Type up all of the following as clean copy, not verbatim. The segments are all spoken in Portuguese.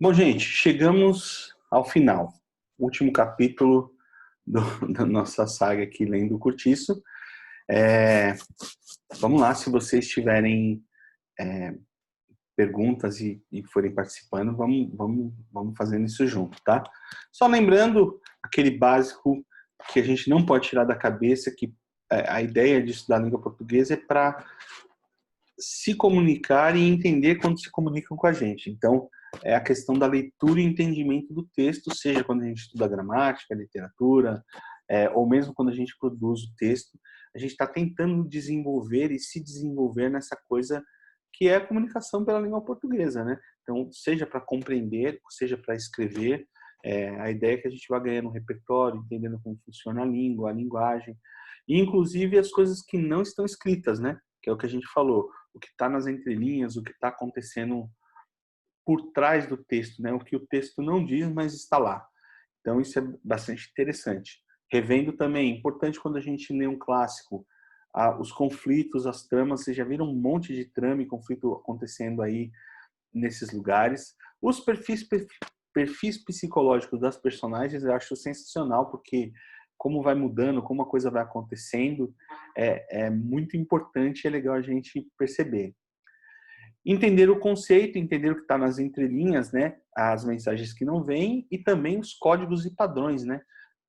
Bom, gente, chegamos ao final. Último capítulo da nossa saga aqui, Lendo o Curtiço. É, vamos lá, se vocês tiverem perguntas e forem participando, vamos fazendo isso junto, tá? Só lembrando aquele básico que a gente não pode tirar da cabeça, que a ideia de estudar a língua portuguesa é para se comunicar e entender quando se comunicam com a gente. Então, é a questão da leitura e entendimento do texto, seja quando a gente estuda gramática, literatura, ou mesmo quando a gente produz o texto, a gente está tentando desenvolver e se desenvolver nessa coisa que é a comunicação pela língua portuguesa, né? Então, seja para compreender, seja para escrever, a ideia é que a gente vá ganhando um repertório, entendendo como funciona a língua, a linguagem, e inclusive as coisas que não estão escritas, né? Que é o que a gente falou, o que está nas entrelinhas, o que está acontecendo por trás do texto, né? O que o texto não diz, mas está lá. Então, isso é bastante interessante. Revendo também, importante quando a gente lê um clássico, os conflitos, as tramas, vocês já viram um monte de trama e conflito acontecendo aí nesses lugares. Os perfis psicológicos das personagens eu acho sensacional, porque como vai mudando, como a coisa vai acontecendo, é muito importante e é legal a gente perceber. Entender o conceito, entender o que está nas entrelinhas, né? As mensagens que não vêm e também os códigos e padrões, né?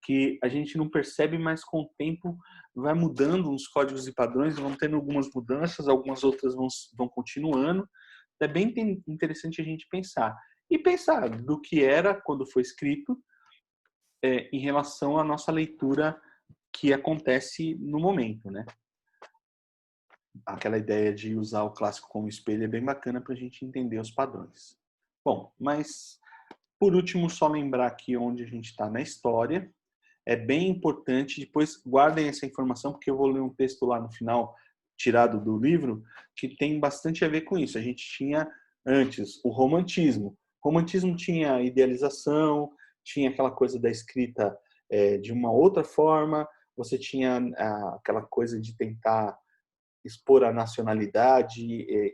Que a gente não percebe, mas com o tempo vai mudando os códigos e padrões, vão tendo algumas mudanças, algumas outras vão continuando. É bem interessante a gente pensar. E pensar do que era quando foi escrito em relação à nossa leitura que acontece no momento, né? Aquela ideia de usar o clássico como espelho é bem bacana para a gente entender os padrões. Bom, mas por último, só lembrar aqui onde a gente está na história. É bem importante, depois guardem essa informação, porque eu vou ler um texto lá no final, tirado do livro, que tem bastante a ver com isso. A gente tinha antes o romantismo. O romantismo tinha a idealização, tinha aquela coisa da escrita de uma outra forma, você tinha aquela coisa de tentar expor a nacionalidade,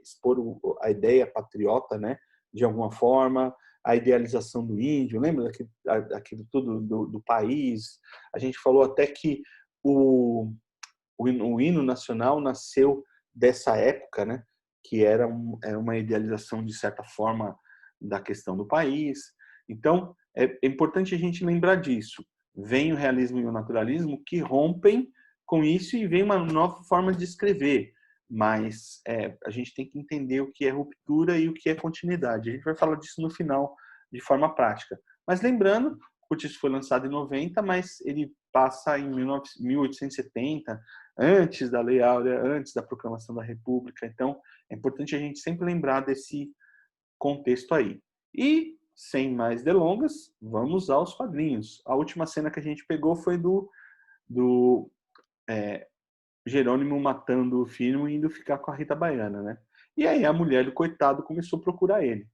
expor a ideia patriota, né, de alguma forma, a idealização do índio, lembra daquilo tudo do país? A gente falou até que o hino nacional nasceu dessa época, né, que era uma idealização, de certa forma, da questão do país. Então, é importante a gente lembrar disso. Vem o realismo e o naturalismo que rompem com isso e vem uma nova forma de escrever. Mas a gente tem que entender o que é ruptura e o que é continuidade. A gente vai falar disso no final, de forma prática. Mas lembrando, o Curtiço foi lançado em 90, mas ele passa em 1870, antes da Lei Áurea, antes da proclamação da República. Então, é importante a gente sempre lembrar desse contexto aí. E, sem mais delongas, vamos aos quadrinhos. A última cena que a gente pegou foi do Jerônimo matando o filho e indo ficar com a Rita Baiana, né? E aí a mulher do coitado começou a procurar ele.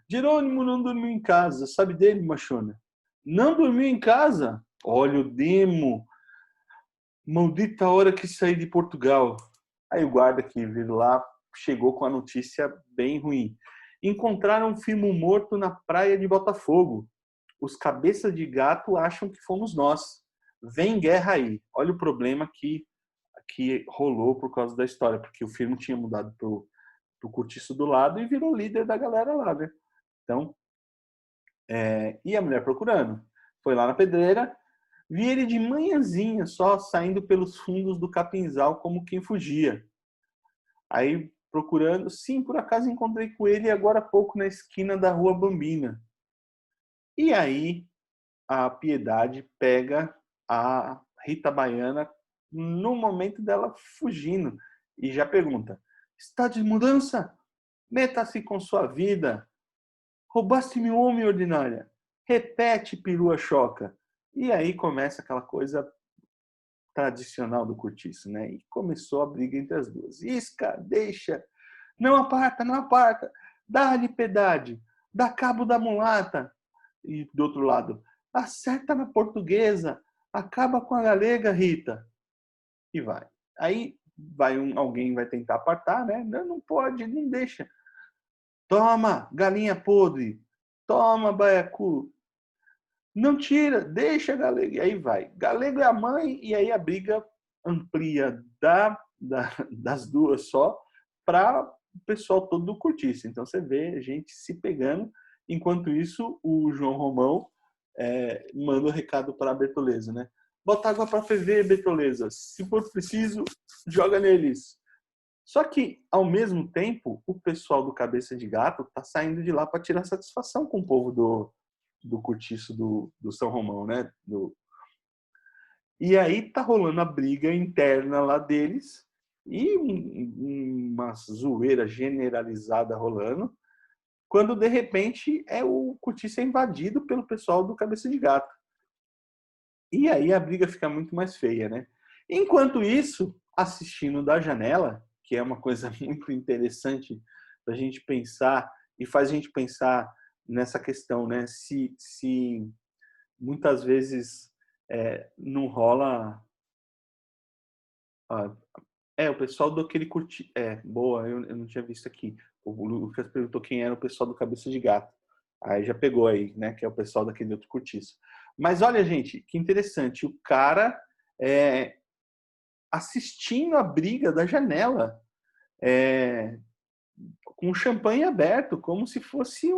Jerônimo não dormiu em casa, sabe dele, machona? Não dormiu em casa? Olha o demo, maldita hora que saí de Portugal. Aí o guarda que veio lá chegou com a notícia bem ruim. Encontraram um filho morto na praia de Botafogo. Os cabeças de gato acham que fomos nós. Vem guerra aí. Olha o problema que rolou por causa da história, porque o filme tinha mudado pro Curtiço do lado e virou líder da galera lá, né? Então, e a mulher procurando. Foi lá na pedreira, vi ele de manhãzinha só saindo pelos fundos do capinzal como quem fugia. Aí procurando, sim, por acaso encontrei com ele agora há pouco na esquina da Rua Bambina. E aí a Piedade pega a Rita Baiana no momento dela fugindo e já pergunta: está de mudança? Meta-se com sua vida. Roubaste-me um homem, ordinária. Repete, perua choca. E aí começa aquela coisa tradicional do Curtiço, né? E começou a briga entre as duas. Isca, deixa. Não aparta, não aparta. Dá-lhe piedade. Dá cabo da mulata. E do outro lado, acerta na portuguesa. Acaba com a galega, Rita. E vai. Aí alguém vai tentar apartar, né? Não pode, não deixa. Toma, galinha podre. toma, baiacu. Não tira, deixa Galego. E aí vai. Galego é a mãe, e aí a briga amplia das duas só para o pessoal todo do cortiço. Então você vê gente se pegando. Enquanto isso, o João Romão manda o recado para a Bertoleza, né? Bota água para ferver, Bertoleza. Se for preciso, joga neles. Só que, ao mesmo tempo, o pessoal do Cabeça de Gato está saindo de lá para tirar satisfação com o povo do cortiço do São Romão, né? E aí tá rolando a briga interna lá deles e uma zoeira generalizada rolando, quando de repente o cortiço é invadido pelo pessoal do Cabeça de Gato. E aí a briga fica muito mais feia, né? Enquanto isso, assistindo da janela, que é uma coisa muito interessante da gente pensar e faz a gente pensar nessa questão, né? Se muitas vezes não rola. O pessoal do aquele curti. Boa, eu não tinha visto aqui. O Lucas perguntou quem era o pessoal do Cabeça de Gato. Aí já pegou aí, né? Que é o pessoal daquele outro cortiço. Mas olha, gente, que interessante. O cara assistindo a briga da janela, com o champanhe aberto, como se fosse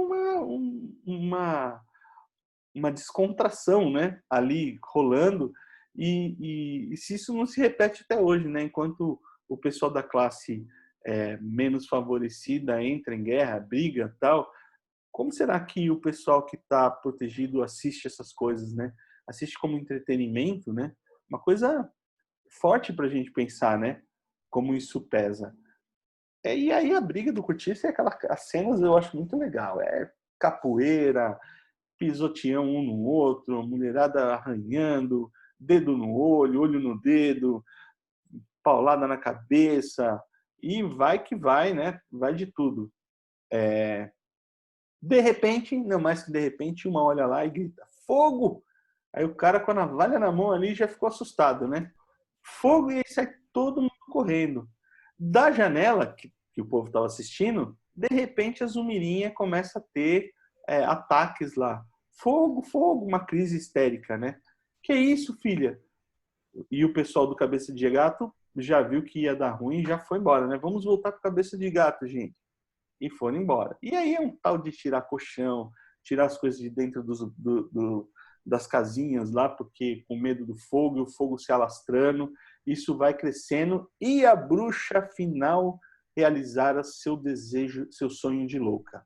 uma descontração, né? Ali rolando. E se isso não se repete até hoje, né? Enquanto o pessoal da classe menos favorecida entra em guerra, briga, tal, como será que o pessoal que está protegido assiste essas coisas, né? Assiste como entretenimento, né? Uma coisa forte para a gente pensar, né? Como isso pesa. E aí a briga do cortiço as cenas eu acho muito legal. É capoeira, pisoteão um no outro, mulherada arranhando, dedo no olho, olho no dedo, paulada na cabeça, e vai que vai, né? Vai de tudo. De repente, não mais que de repente, uma olha lá e grita, fogo! Aí o cara com a navalha na mão ali já ficou assustado, né? Fogo, e aí sai todo mundo correndo. Da janela, que o povo estava assistindo, de repente a Zumirinha começa a ter ataques lá. Fogo, fogo, uma crise histérica, né? Que isso, filha? E o pessoal do Cabeça de Gato já viu que ia dar ruim e já foi embora, né? Vamos voltar para Cabeça de Gato, gente. E foram embora. E aí é um tal de tirar colchão, tirar as coisas de dentro das casinhas lá, porque com medo do fogo, e o fogo se alastrando, isso vai crescendo e a bruxa final realizar seu desejo, seu sonho de louca.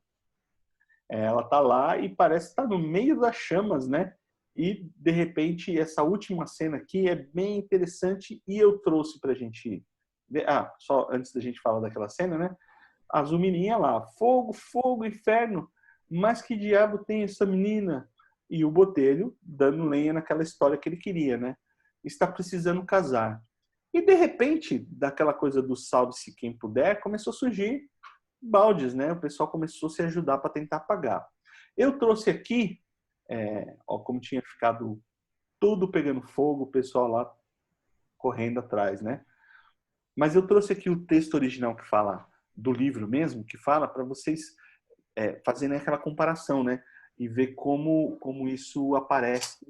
Ela tá lá e parece estar no meio das chamas, né? E de repente essa última cena aqui é bem interessante e eu trouxe pra gente. Só antes da gente falar daquela cena, né? A Zumirinha lá, fogo, fogo, inferno, mas que diabo tem essa menina? E o Botelho dando lenha naquela história que ele queria, né? Está precisando casar. E de repente, daquela coisa do salve-se quem puder, começou a surgir baldes, né? O pessoal começou a se ajudar para tentar apagar. Eu trouxe aqui, como tinha ficado tudo pegando fogo, o pessoal lá correndo atrás, né? Mas eu trouxe aqui o texto original que fala do livro mesmo, que fala para vocês fazerem aquela comparação, né? E ver como isso aparece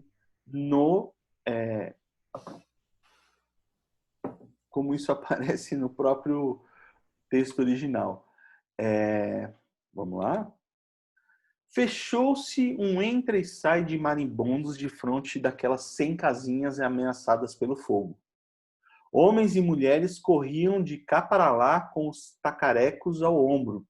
como isso aparece no próprio texto original. Vamos lá? Fechou-se um entra e sai de marimbondos de fronte daquelas 100 casinhas ameaçadas pelo fogo. Homens e mulheres corriam de cá para lá com os tacarecos ao ombro,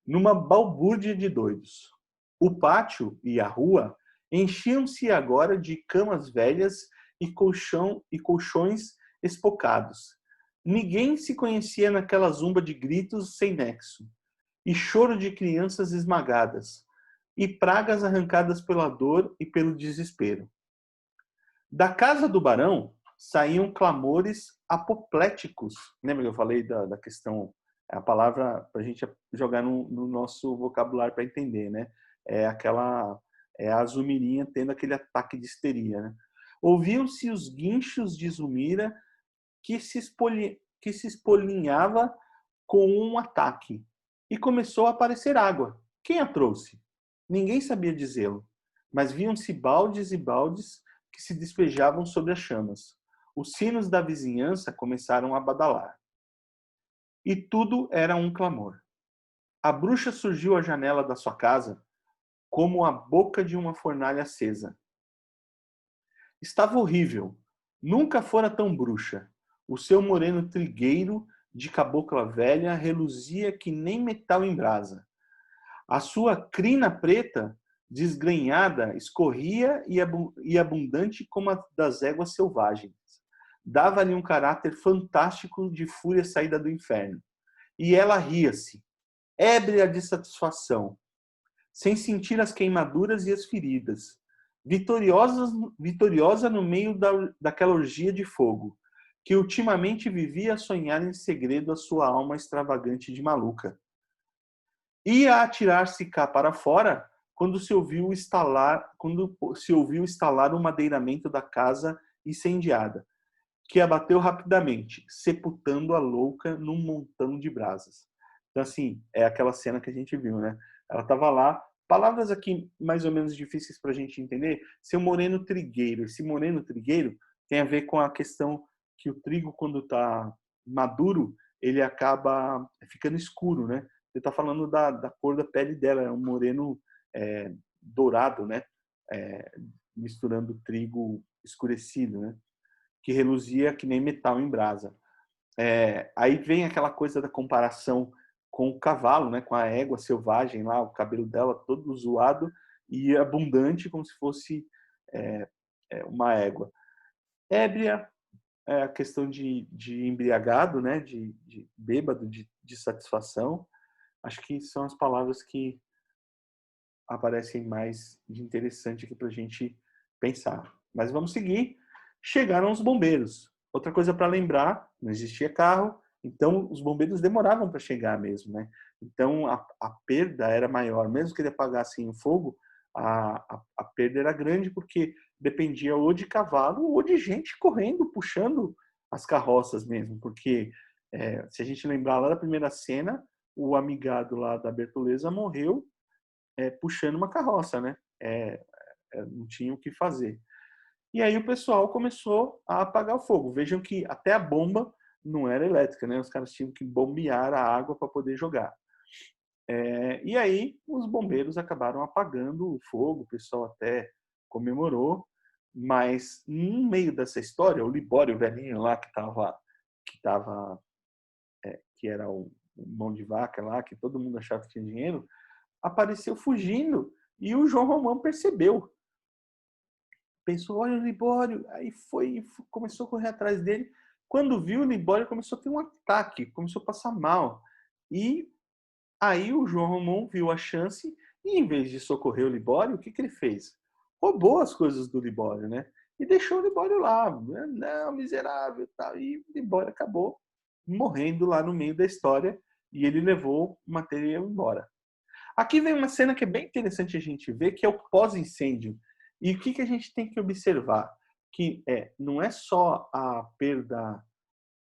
numa balbúrdia de doidos. O pátio e a rua enchiam-se agora de camas velhas e colchões espocados. Ninguém se conhecia naquela zumba de gritos sem nexo, e choro de crianças esmagadas, e pragas arrancadas pela dor e pelo desespero. Da casa do barão saíam clamores apopléticos. Lembra que eu falei da questão, a palavra para a gente jogar no nosso vocabulário para entender, né? A Zumirinha tendo aquele ataque de histeria, né? Ouviam-se os guinchos de Zumira que se espolinhava com um ataque. E começou a aparecer água. Quem a trouxe? Ninguém sabia dizê-lo, mas viam-se baldes e baldes que se despejavam sobre as chamas. Os sinos da vizinhança começaram a badalar. E tudo era um clamor. A bruxa surgiu à janela da sua casa como a boca de uma fornalha acesa. Estava horrível. Nunca fora tão bruxa. O seu moreno trigueiro de cabocla velha reluzia que nem metal em brasa. A sua crina preta, desgrenhada, escorria e abundante como a das éguas selvagens. Dava-lhe um caráter fantástico de fúria saída do inferno. E ela ria-se, ébria de satisfação, sem sentir as queimaduras e as feridas, vitoriosa no meio daquela orgia de fogo, que ultimamente vivia a sonhar em segredo a sua alma extravagante de maluca. Ia atirar-se cá para fora quando se ouviu estalar o madeiramento da casa incendiada, que abateu rapidamente, sepultando a louca num montão de brasas. Então, assim, é aquela cena que a gente viu, né? Ela estava lá, palavras aqui mais ou menos difíceis para a gente entender. Seu moreno trigueiro. Esse moreno trigueiro tem a ver com a questão que o trigo, quando está maduro, ele acaba ficando escuro, né? Você está falando da cor da pele dela, é um moreno dourado, né? Misturando trigo escurecido, né? Que reluzia que nem metal em brasa. Aí vem aquela coisa da comparação com o cavalo, né? Com a égua selvagem lá, o cabelo dela todo zoado e abundante, como se fosse uma égua. Ébria é a questão de embriagado, né? De bêbado, de satisfação. Acho que são as palavras que aparecem mais de interessante aqui para a gente pensar. Mas vamos seguir. Chegaram os bombeiros. Outra coisa para lembrar, não existia carro, então os bombeiros demoravam para chegar mesmo, né? Então a perda era maior. Mesmo que ele apagassem o fogo, a perda era grande porque dependia ou de cavalo ou de gente correndo, puxando as carroças mesmo. Porque se a gente lembrar lá da primeira cena, o amigado lá da Bertoleza morreu puxando uma carroça, né? Não tinha o que fazer. E aí o pessoal começou a apagar o fogo. Vejam que até a bomba não era elétrica, né? Os caras tinham que bombear a água para poder jogar. E aí os bombeiros acabaram apagando o fogo, o pessoal até comemorou, mas no meio dessa história, o Libório, o velhinho lá que era o mão de vaca lá, que todo mundo achava que tinha dinheiro, apareceu fugindo e o João Romão percebeu. Pensou, olha o Libório, aí começou a correr atrás dele. Quando viu o Libório, começou a ter um ataque, começou a passar mal. E aí o João Romão viu a chance e, em vez de socorrer o Libório, o que ele fez? Roubou as coisas do Libório, né? E deixou o Libório lá. Não, miserável. Tal. E o Libório acabou morrendo lá no meio da história e ele levou o material embora. Aqui vem uma cena que é bem interessante a gente ver, que é o pós-incêndio. E o que a gente tem que observar? Que não é só a perda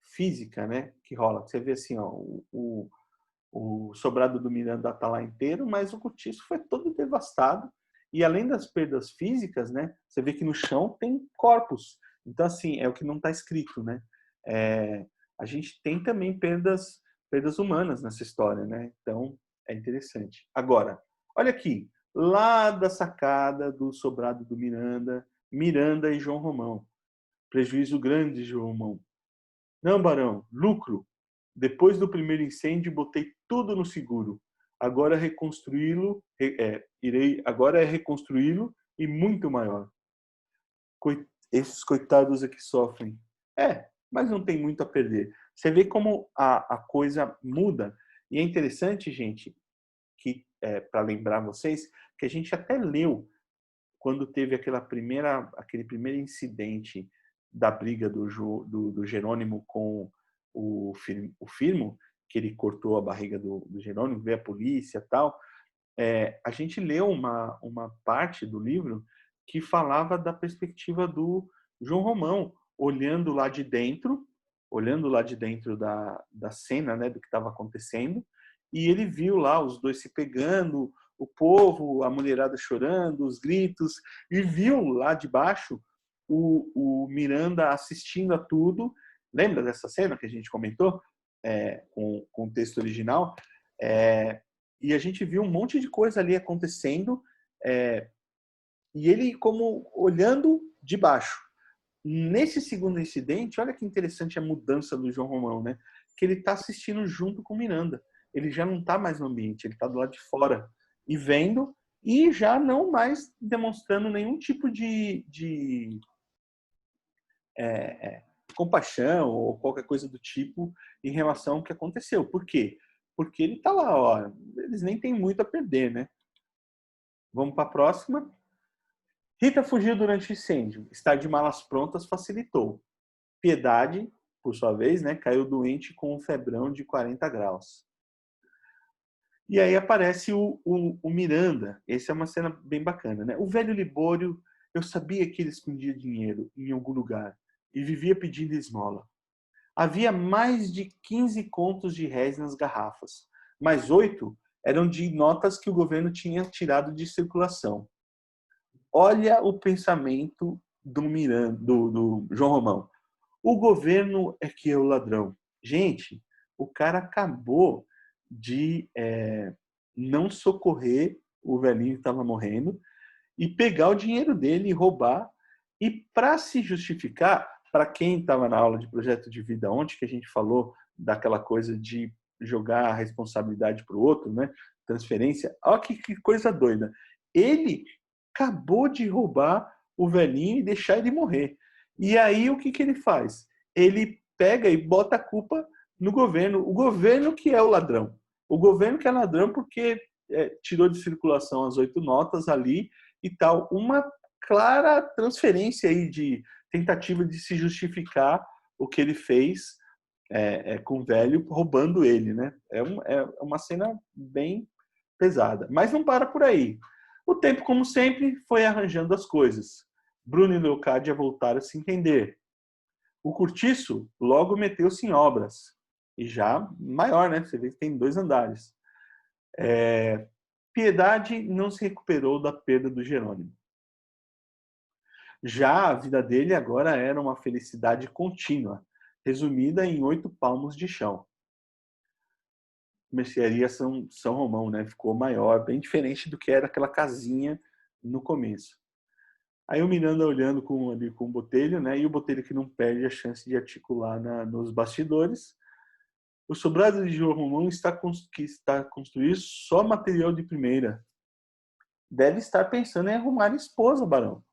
física, né, que rola. Você vê assim, ó, o sobrado do Miranda está lá inteiro, mas o cortiço foi todo devastado. E além das perdas físicas, né, você vê que no chão tem corpos. Então, assim, é o que não está escrito, né? A gente tem também perdas humanas nessa história, né? Então, é interessante. Agora, olha aqui, lá da sacada do sobrado do Miranda, Miranda e João Romão. Prejuízo grande, João Romão. Não, barão, lucro. Depois do primeiro incêndio, botei tudo no seguro. Agora agora é reconstruí-lo e muito maior. Esses coitados aqui sofrem. Mas não tem muito a perder. Você vê como a coisa muda. E é interessante, gente, que para lembrar vocês, que a gente até leu quando teve aquele primeiro incidente da briga do Jerônimo com o Firmo, que ele cortou a barriga do Jerônimo, veio a polícia e tal. A gente leu uma parte do livro que falava da perspectiva do João Romão, olhando lá de dentro da cena, né, do que estava acontecendo, e ele viu lá os dois se pegando, o povo, a mulherada chorando, os gritos, e viu lá de baixo o Miranda assistindo a tudo. Lembra dessa cena que a gente comentou com o texto original? E a gente viu um monte de coisa ali acontecendo, e ele como olhando de baixo. Nesse segundo incidente, olha que interessante a mudança do João Romão, né? Que ele está assistindo junto com o Miranda. Ele já não está mais no ambiente, ele está do lado de fora e vendo, e já não mais demonstrando nenhum tipo de compaixão ou qualquer coisa do tipo em relação ao que aconteceu. Por quê? Porque ele está lá, ó, eles nem têm muito a perder, né? Vamos para a próxima. Rita fugiu durante o incêndio. Estar de malas prontas facilitou. Piedade, por sua vez, né, caiu doente com um febrão de 40 graus. E aí aparece o Miranda. Essa é uma cena bem bacana, né? O velho Libório, eu sabia que ele escondia dinheiro em algum lugar e vivia pedindo esmola. Havia mais de 15 contos de réis nas garrafas, mas 8 eram de notas que o governo tinha tirado de circulação. Olha o pensamento do Miranda, do João Romão. O governo é que é o ladrão. Gente, o cara acabou de não socorrer o velhinho que estava morrendo e pegar o dinheiro dele e roubar. E para se justificar, para quem estava na aula de projeto de vida ontem, que a gente falou daquela coisa de jogar a responsabilidade para o outro, né? Transferência. Olha que coisa doida. Ele acabou de roubar o velhinho e deixar ele morrer. E aí o que ele faz? Ele pega e bota a culpa no governo. O governo que é o ladrão. O governo que é ladrão porque tirou de circulação as 8 notas ali e tal. Uma clara transferência aí de tentativa de se justificar o que ele fez com o velho, roubando ele, né? É uma cena bem pesada. Mas não para por aí. O tempo, como sempre, foi arranjando as coisas. Bruno e Leocádia voltaram a se entender. O cortiço logo meteu-se em obras. E já maior, né? Você vê que tem 2 andares. Piedade não se recuperou da perda do Jerônimo. Já a vida dele agora era uma felicidade contínua, resumida em 8 palmos de chão. Mercearia São Romão, né? Ficou maior, bem diferente do que era aquela casinha no começo. Aí o Miranda olhando com o Botelho, né? E o Botelho que não perde a chance de articular nos bastidores. O sobrado de João Romão está construir só material de primeira. Deve estar pensando em arrumar esposa, barão.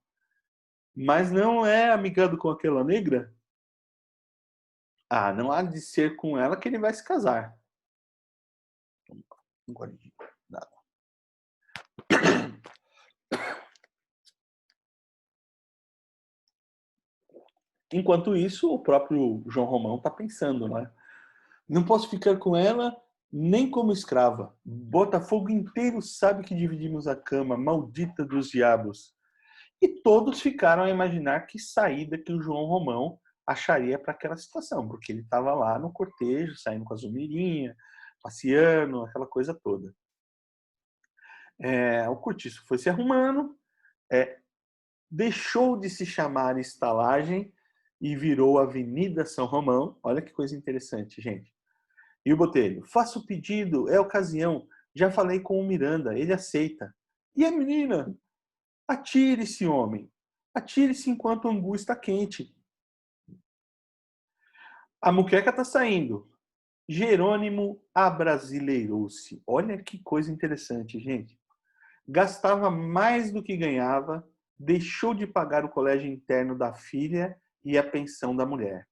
Mas não é amigado com aquela negra? Ah, não há de ser com ela que ele vai se casar. Um golinho d'água. Enquanto isso, o próprio João Romão está pensando, né? Não posso ficar com ela nem como escrava. Botafogo inteiro sabe que dividimos a cama, maldita dos diabos. E todos ficaram a imaginar que saída que o João Romão acharia para aquela situação, porque ele estava lá no cortejo, saindo com a Zumirinha, passeando, aquela coisa toda. O cortiço foi se arrumando, deixou de se chamar estalagem e virou Avenida São Romão. Olha que coisa interessante, gente. E o Botelho, faço o pedido, é ocasião. Já falei com o Miranda, ele aceita. E a menina? Atire-se, homem. Atire-se enquanto o angu está quente. A muqueca está saindo. Jerônimo abrasileirou-se. Olha que coisa interessante, gente. Gastava mais do que ganhava, deixou de pagar o colégio interno da filha e a pensão da mulher.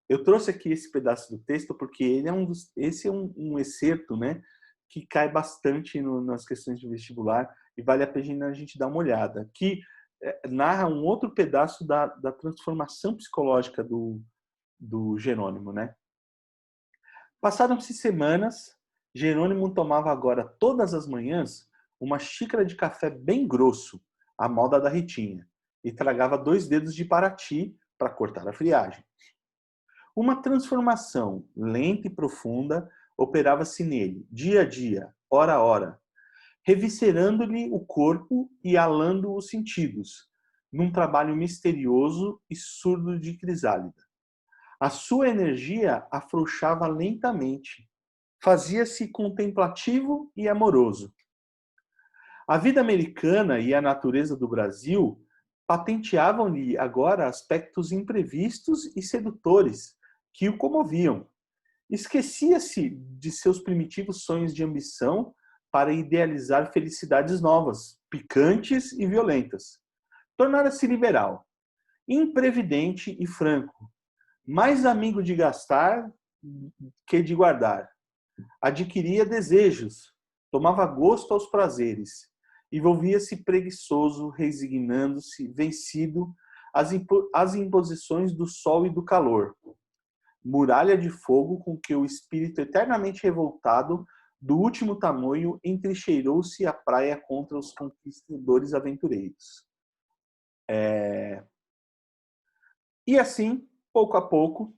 Eu trouxe aqui esse pedaço do texto porque ele esse é um excerto, né, que cai bastante nas questões de vestibular e vale a pena a gente dar uma olhada. Que narra um outro pedaço da transformação psicológica do Jerônimo, né? Passaram-se semanas, Jerônimo tomava agora todas as manhãs uma xícara de café bem grosso, à moda da Ritinha, e tragava 2 dedos de Paraty para cortar a friagem. Uma transformação lenta e profunda operava-se nele, dia a dia, hora a hora. reviscerando-lhe o corpo e alando os sentidos, num trabalho misterioso e surdo de crisálida. A sua energia afrouxava lentamente, fazia-se contemplativo e amoroso. A vida americana e a natureza do Brasil patenteavam-lhe agora aspectos imprevistos e sedutores que o comoviam. Esquecia-se de seus primitivos sonhos de ambição para idealizar felicidades novas, picantes e violentas. Tornara-se liberal, imprevidente e franco, mais amigo de gastar que de guardar. Adquiria desejos, tomava gosto aos prazeres, e volvia-se preguiçoso, resignando-se, vencido às imposições do sol e do calor. Muralha de fogo com que o espírito eternamente revoltado, do último tamanho, entrincheirou-se à praia contra os conquistadores aventureiros. E assim, pouco a pouco,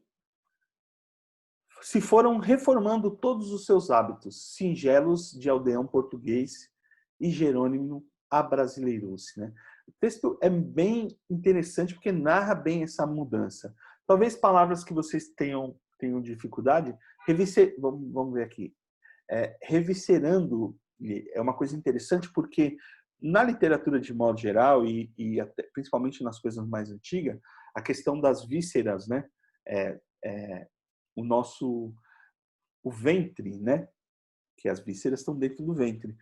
se foram reformando todos os seus hábitos singelos de aldeão português e Jerônimo abrasileirou-se, né? O texto é bem interessante porque narra bem essa mudança. Talvez palavras que vocês tenham dificuldade, vamos ver aqui. Reviscerando é uma coisa interessante porque na literatura de modo geral e até, principalmente nas coisas mais antigas, a questão das vísceras, né? O ventre, né? Que as vísceras estão dentro do ventre.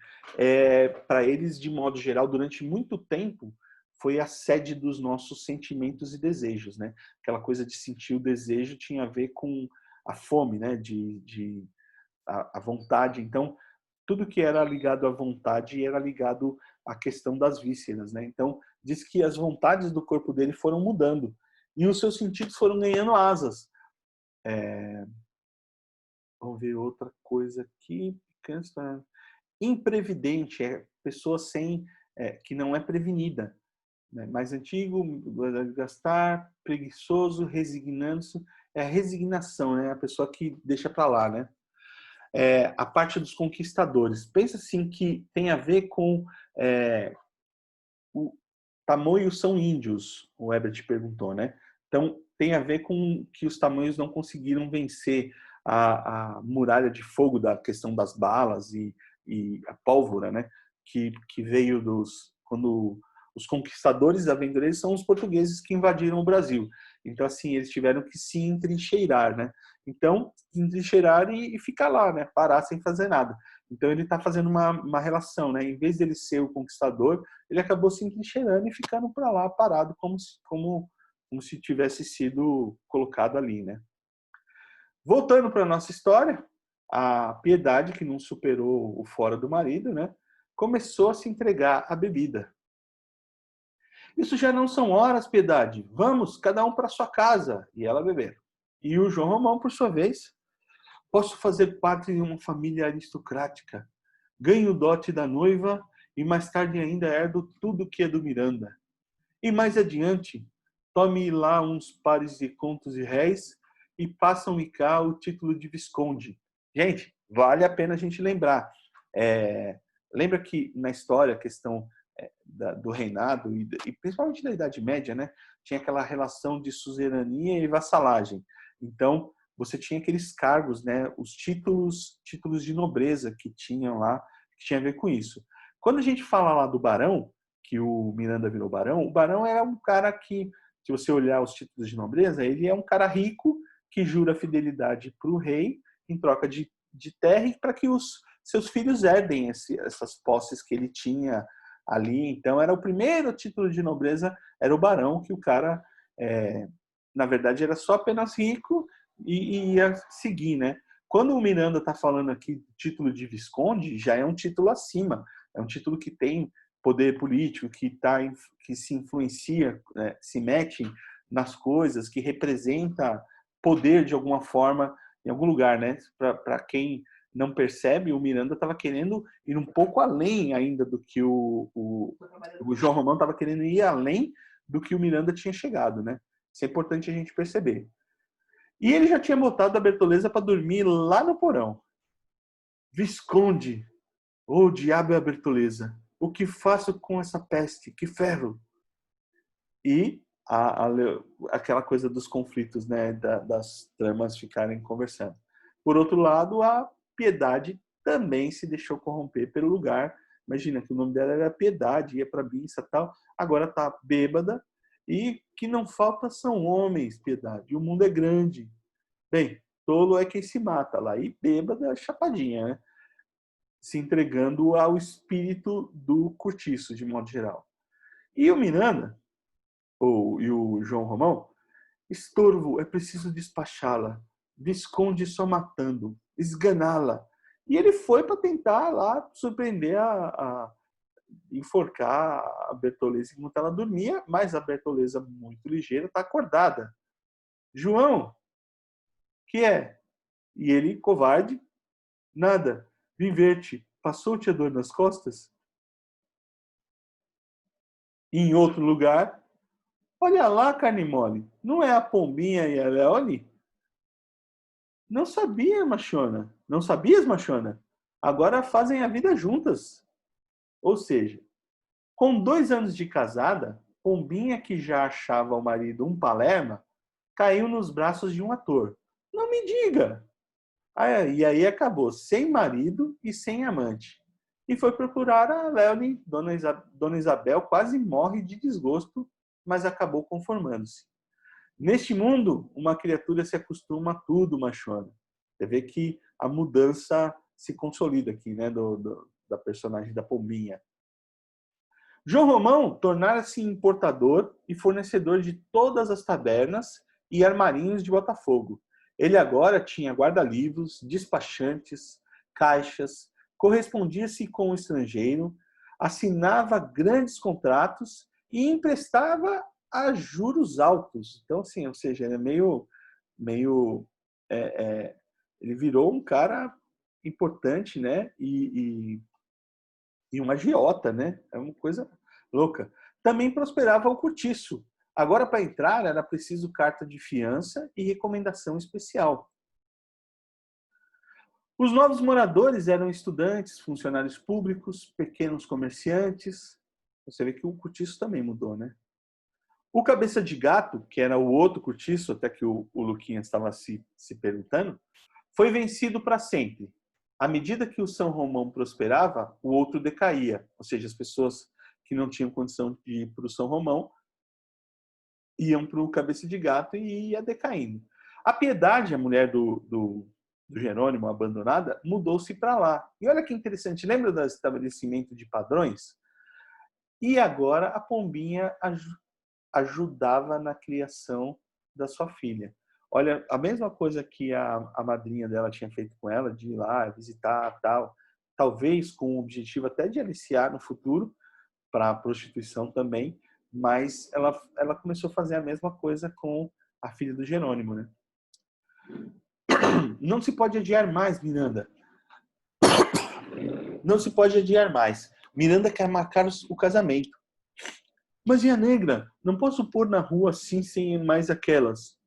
Para eles, de modo geral, durante muito tempo, foi a sede dos nossos sentimentos e desejos, né? Aquela coisa de sentir o desejo tinha a ver com a fome, né? A vontade. Então, tudo que era ligado à vontade era ligado à questão das vísceras, né? Então, diz que as vontades do corpo dele foram mudando e os seus sentidos foram ganhando asas. Vamos ver outra coisa aqui. Imprevidente é pessoa que não é prevenida. Né? Mais antigo, gastar, preguiçoso, resignando-se. É a resignação, né? A pessoa que deixa para lá, né? A parte dos conquistadores. Pensa assim que tem a ver com o tamoios são índios, o Ebert perguntou, né? Então, tem a ver com que os tamoios não conseguiram vencer a muralha de fogo da questão das balas e a pólvora, né? Que veio quando os conquistadores aventureiros são os portugueses que invadiram o Brasil. Então, assim, eles tiveram que se entrincheirar, né? Então, entrincheirar e ficar lá, né? Parar sem fazer nada. Então, ele está fazendo uma relação, né? Em vez dele ser o conquistador, ele acabou se entrincheirando e ficando para lá, parado, como se tivesse sido colocado ali, né? Voltando para a nossa história, a Piedade, que não superou o fora do marido, né? Começou a se entregar à bebida. Isso já não são horas, Piedade. Vamos, cada um para sua casa. E ela beber. E o João Romão, por sua vez, posso fazer parte de uma família aristocrática. Ganho o dote da noiva e mais tarde ainda herdo tudo que é do Miranda. E mais adiante, tome lá uns pares de contos e réis e passam-me cá o título de Visconde. Gente, vale a pena a gente lembrar. Lembra que na história a questão do reinado e principalmente da Idade Média, né, tinha aquela relação de suzerania e vassalagem. Então, você tinha aqueles cargos, né, os títulos de nobreza que tinham lá, que tinha a ver com isso. Quando a gente fala lá do barão, que o Miranda virou barão, o barão era um cara que, se você olhar os títulos de nobreza, ele é um cara rico que jura fidelidade para o rei em troca de terra e para que os seus filhos herdem essas posses que ele tinha ali. Então, era o primeiro título de nobreza, era o barão, que o cara, na verdade, era só apenas rico e ia seguir, né? Quando o Miranda está falando aqui do título de Visconde, já é um título acima, é um título que tem poder político, que se influencia, né, se mete nas coisas, que representa poder de alguma forma em algum lugar, né? Para quem não percebe, o Miranda estava querendo ir um pouco além ainda do que o João Romão estava querendo ir além do que o Miranda tinha chegado, né? Isso é importante a gente perceber. E ele já tinha botado a Bertoleza para dormir lá no porão. Visconde, Ô, diabo é a Bertoleza! O que faço com essa peste? Que ferro! E aquela coisa dos conflitos, né, das tramas ficarem conversando. Por outro lado, a Piedade também se deixou corromper pelo lugar. Imagina que o nome dela era Piedade, ia para a missa e tal. Agora está bêbada e que não falta são homens, Piedade. O mundo é grande. Bem, tolo é quem se mata lá. E bêbada, chapadinha, né? Se entregando ao espírito do cortiço, de modo geral. E o Miranda, e o João Romão, estorvo, é preciso despachá-la. Visconde só matando, esganá-la. E ele foi para tentar lá surpreender enforcar a Bertoleza enquanto ela dormia, mas a Bertoleza, muito ligeira, está acordada. João, que é? E ele, covarde, nada, vim ver-te. Passou-te a dor nas costas? E em outro lugar, olha lá, carne mole, não é a Pombinha e a Leone? Não sabia, machona. Não sabias, machona? Agora fazem a vida juntas. Ou seja, com 2 anos de casada, Pombinha, que já achava o marido um palerma, caiu nos braços de um ator. Não me diga! E aí acabou sem marido e sem amante. E foi procurar a Leone. Dona Isabel quase morre de desgosto, mas acabou conformando-se. Neste mundo, uma criatura se acostuma a tudo, machona. Você vê que a mudança se consolida aqui, né, da personagem da Pombinha. João Romão tornara-se importador e fornecedor de todas as tabernas e armarinhos de Botafogo. Ele agora tinha guarda-livros, despachantes, caixas, correspondia-se com o estrangeiro, assinava grandes contratos e emprestava a juros altos. Então, assim, ou seja, ele é meio ele virou um cara importante, né? E um agiota, né? É uma coisa louca. Também prosperava o cortiço. Agora, para entrar, era preciso carta de fiança e recomendação especial. Os novos moradores eram estudantes, funcionários públicos, pequenos comerciantes. Você vê que o cortiço também mudou, né? O Cabeça de Gato, que era o outro cortiço, até que o Luquinhas estava se perguntando, foi vencido para sempre. À medida que o São Romão prosperava, o outro decaía. Ou seja, as pessoas que não tinham condição de ir para o São Romão iam para o Cabeça de Gato e ia decaindo. A Piedade, a mulher do Jerônimo, abandonada, mudou-se para lá. E olha que interessante, lembra do estabelecimento de padrões? E agora a Pombinha ajudava na criação da sua filha. Olha, a mesma coisa que a madrinha dela tinha feito com ela, de ir lá visitar, tal, talvez com o objetivo até de aliciar no futuro para a prostituição também, mas ela começou a fazer a mesma coisa com a filha do Jerônimo, né? Não se pode adiar mais, Miranda. Não se pode adiar mais. Miranda quer marcar o casamento. Mas e a negra? Não posso pôr na rua assim sem mais aquelas.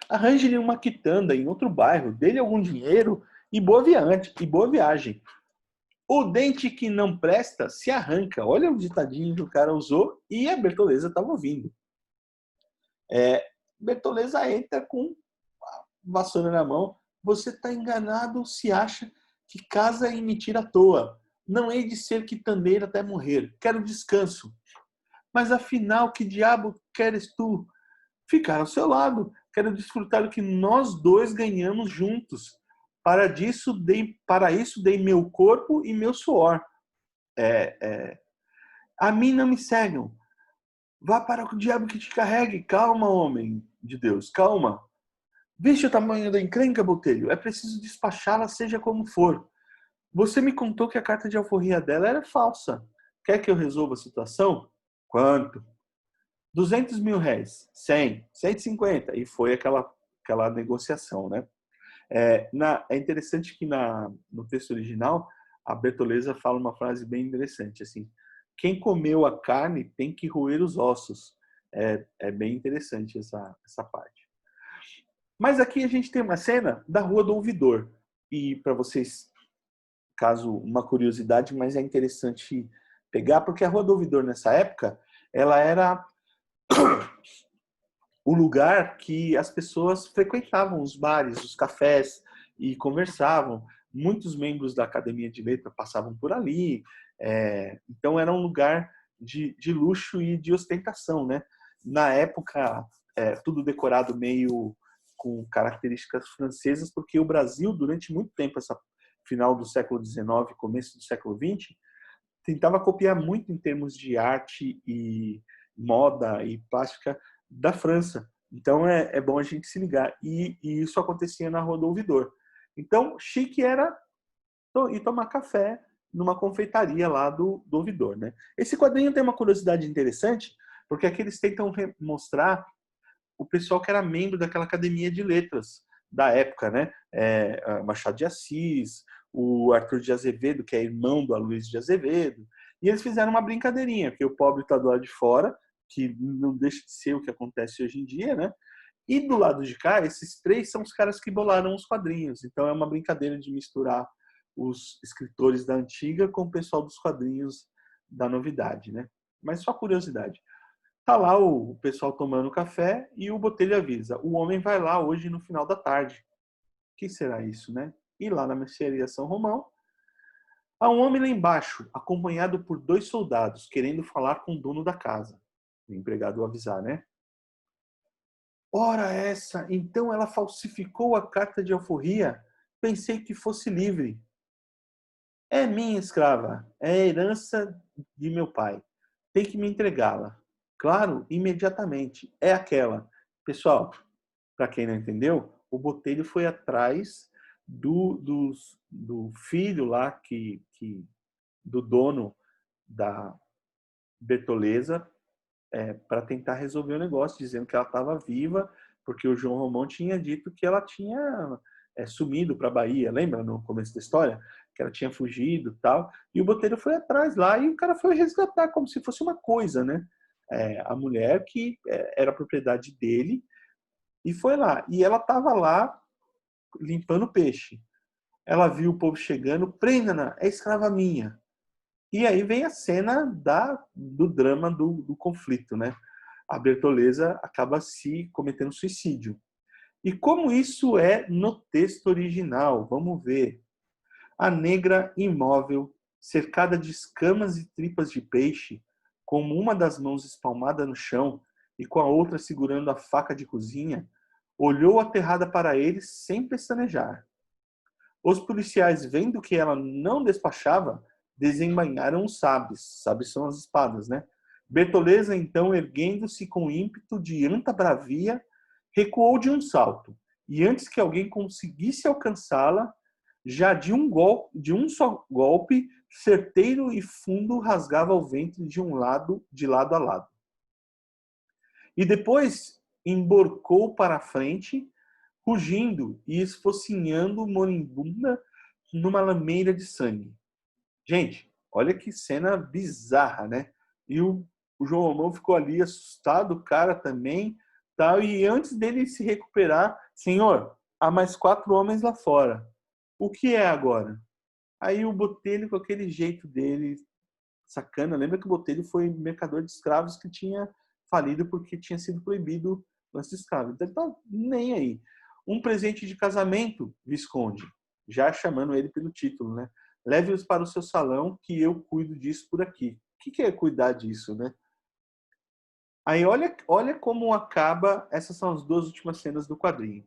Arranje-lhe uma quitanda em outro bairro, dê-lhe algum dinheiro e boa viagem. O dente que não presta se arranca. Olha o ditadinho que o cara usou e a Bertoleza estava ouvindo. Bertoleza entra com a vassoura na mão. Você está enganado se acha que casa e me tira à toa. Não hei de ser quitandeira até morrer. Quero descanso. Mas afinal, que diabo queres tu? Ficar ao seu lado. Quero desfrutar o que nós dois ganhamos juntos. Para isso dei meu corpo e meu suor. A mim não me cegam. Vá para o diabo que te carregue. Calma, homem de Deus, calma. Viste o tamanho da encrenca, Botelho? É preciso despachá-la, seja como for. Você me contou que a carta de alforria dela era falsa. Quer que eu resolva a situação? Quanto? 200 mil réis. 100, 150. E foi aquela negociação, né? É interessante que no texto original, a Bertoleza fala uma frase bem interessante, assim, quem comeu a carne tem que roer os ossos. É bem interessante essa parte. Mas aqui a gente tem uma cena da Rua do Ouvidor. E para vocês caso, uma curiosidade, mas é interessante pegar, porque a Rua do Ouvidor, nessa época, ela era o lugar que as pessoas frequentavam, os bares, os cafés, e conversavam. Muitos membros da Academia de Letras passavam por ali, então era um lugar de luxo e de ostentação, né? Na época, tudo decorado meio com características francesas, porque o Brasil, durante muito tempo, essa final do século XIX, começo do século XX, tentava copiar muito em termos de arte e moda e plástica da França. Então é bom a gente se ligar. E isso acontecia na Rua do Ouvidor. Então, chique era ir tomar café numa confeitaria lá do Ouvidor, né? Esse quadrinho tem uma curiosidade interessante, porque aqui eles tentam mostrar o pessoal que era membro daquela academia de letras da época, né? Machado de Assis, o Arthur de Azevedo, que é irmão do Aloysio de Azevedo, e eles fizeram uma brincadeirinha, porque o pobre está do lado de fora, que não deixa de ser o que acontece hoje em dia, né? E do lado de cá, esses três são os caras que bolaram os quadrinhos. Então é uma brincadeira de misturar os escritores da antiga com o pessoal dos quadrinhos da novidade, né? Mas só curiosidade. Tá lá o pessoal tomando café e o Botelho avisa: o homem vai lá hoje no final da tarde. O que será isso, né? E lá na mercearia São Romão, há um homem lá embaixo, acompanhado por 2 soldados, querendo falar com o dono da casa. O empregado avisar, né? Ora essa, então ela falsificou a carta de alforria? Pensei que fosse livre. É minha escrava, é a herança de meu pai. Tem que me entregá-la. Claro, imediatamente. É aquela. Pessoal, para quem não entendeu, o Botelho foi atrás do filho lá, do dono da Bertoleza, para tentar resolver o negócio, dizendo que ela estava viva, porque o João Romão tinha dito que ela tinha sumido para a Bahia, lembra no começo da história? Que ela tinha fugido e tal. E o Botelho foi atrás lá e o cara foi resgatar como se fosse uma coisa, né? A mulher que era propriedade dele e foi lá. E ela estava lá limpando peixe. Ela viu o povo chegando, prenda-na, é escrava minha. E aí vem a cena do drama do conflito, né? A Bertoleza acaba se cometendo suicídio. E como isso é no texto original? Vamos ver. A negra imóvel, cercada de escamas e tripas de peixe, com uma das mãos espalmada no chão e com a outra segurando a faca de cozinha, olhou aterrada para eles sem pestanejar. Os policiais, vendo que ela não despachava, desembainharam os sabres. Sabres são as espadas, né? Bertoleza, então, erguendo-se com ímpeto de anta bravia, recuou de um salto. E antes que alguém conseguisse alcançá-la, já de um só golpe, certeiro e fundo, rasgava o ventre de lado a lado. E depois emborcou para a frente, rugindo e esfocinhando moribunda numa lameira de sangue. Gente, olha que cena bizarra, né? E o João Romão ficou ali assustado, o cara também, tal. E antes dele se recuperar, senhor, há mais 4 homens lá fora. O que é agora? Aí o Botelho, com aquele jeito dele, sacana, lembra que o Botelho foi mercador de escravos que tinha falido porque tinha sido proibido o lance de escravo. Então ele tá nem aí. Um presente de casamento, Visconde, já chamando ele pelo título, né? Leve-os para o seu salão que eu cuido disso por aqui. O que é cuidar disso, né? Aí olha como acaba, essas são as 2 últimas cenas do quadrinho.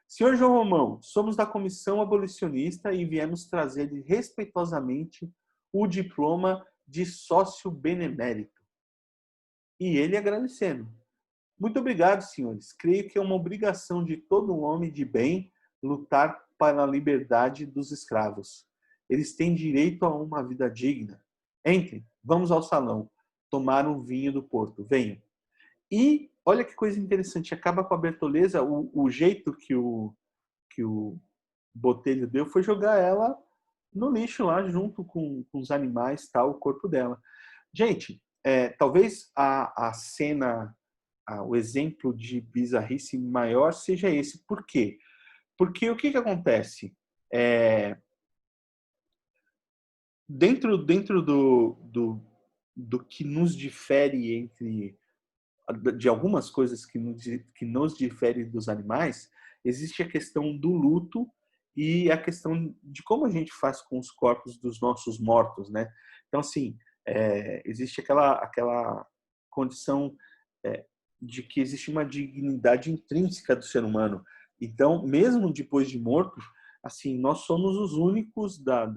Senhor João Romão, somos da comissão abolicionista e viemos trazer-lhe respeitosamente o diploma de sócio benemérito. E ele agradecendo. Muito obrigado, senhores. Creio que é uma obrigação de todo homem de bem lutar para a liberdade dos escravos. Eles têm direito a uma vida digna. Entrem, vamos ao salão, tomar um vinho do Porto. Venham. E olha que coisa interessante, acaba com a Bertoleza, o jeito que o Botelho deu foi jogar ela no lixo lá, junto com os animais, tal, o corpo dela. Gente, talvez a cena, o exemplo de bizarrice maior seja esse. Por quê? Porque o que acontece? dentro do que nos difere de algumas coisas que nos difere dos animais, existe a questão do luto e a questão de como a gente faz com os corpos dos nossos mortos, né? Então, assim, existe aquela condição de que existe uma dignidade intrínseca do ser humano. Então, mesmo depois de morto, assim, nós somos os únicos da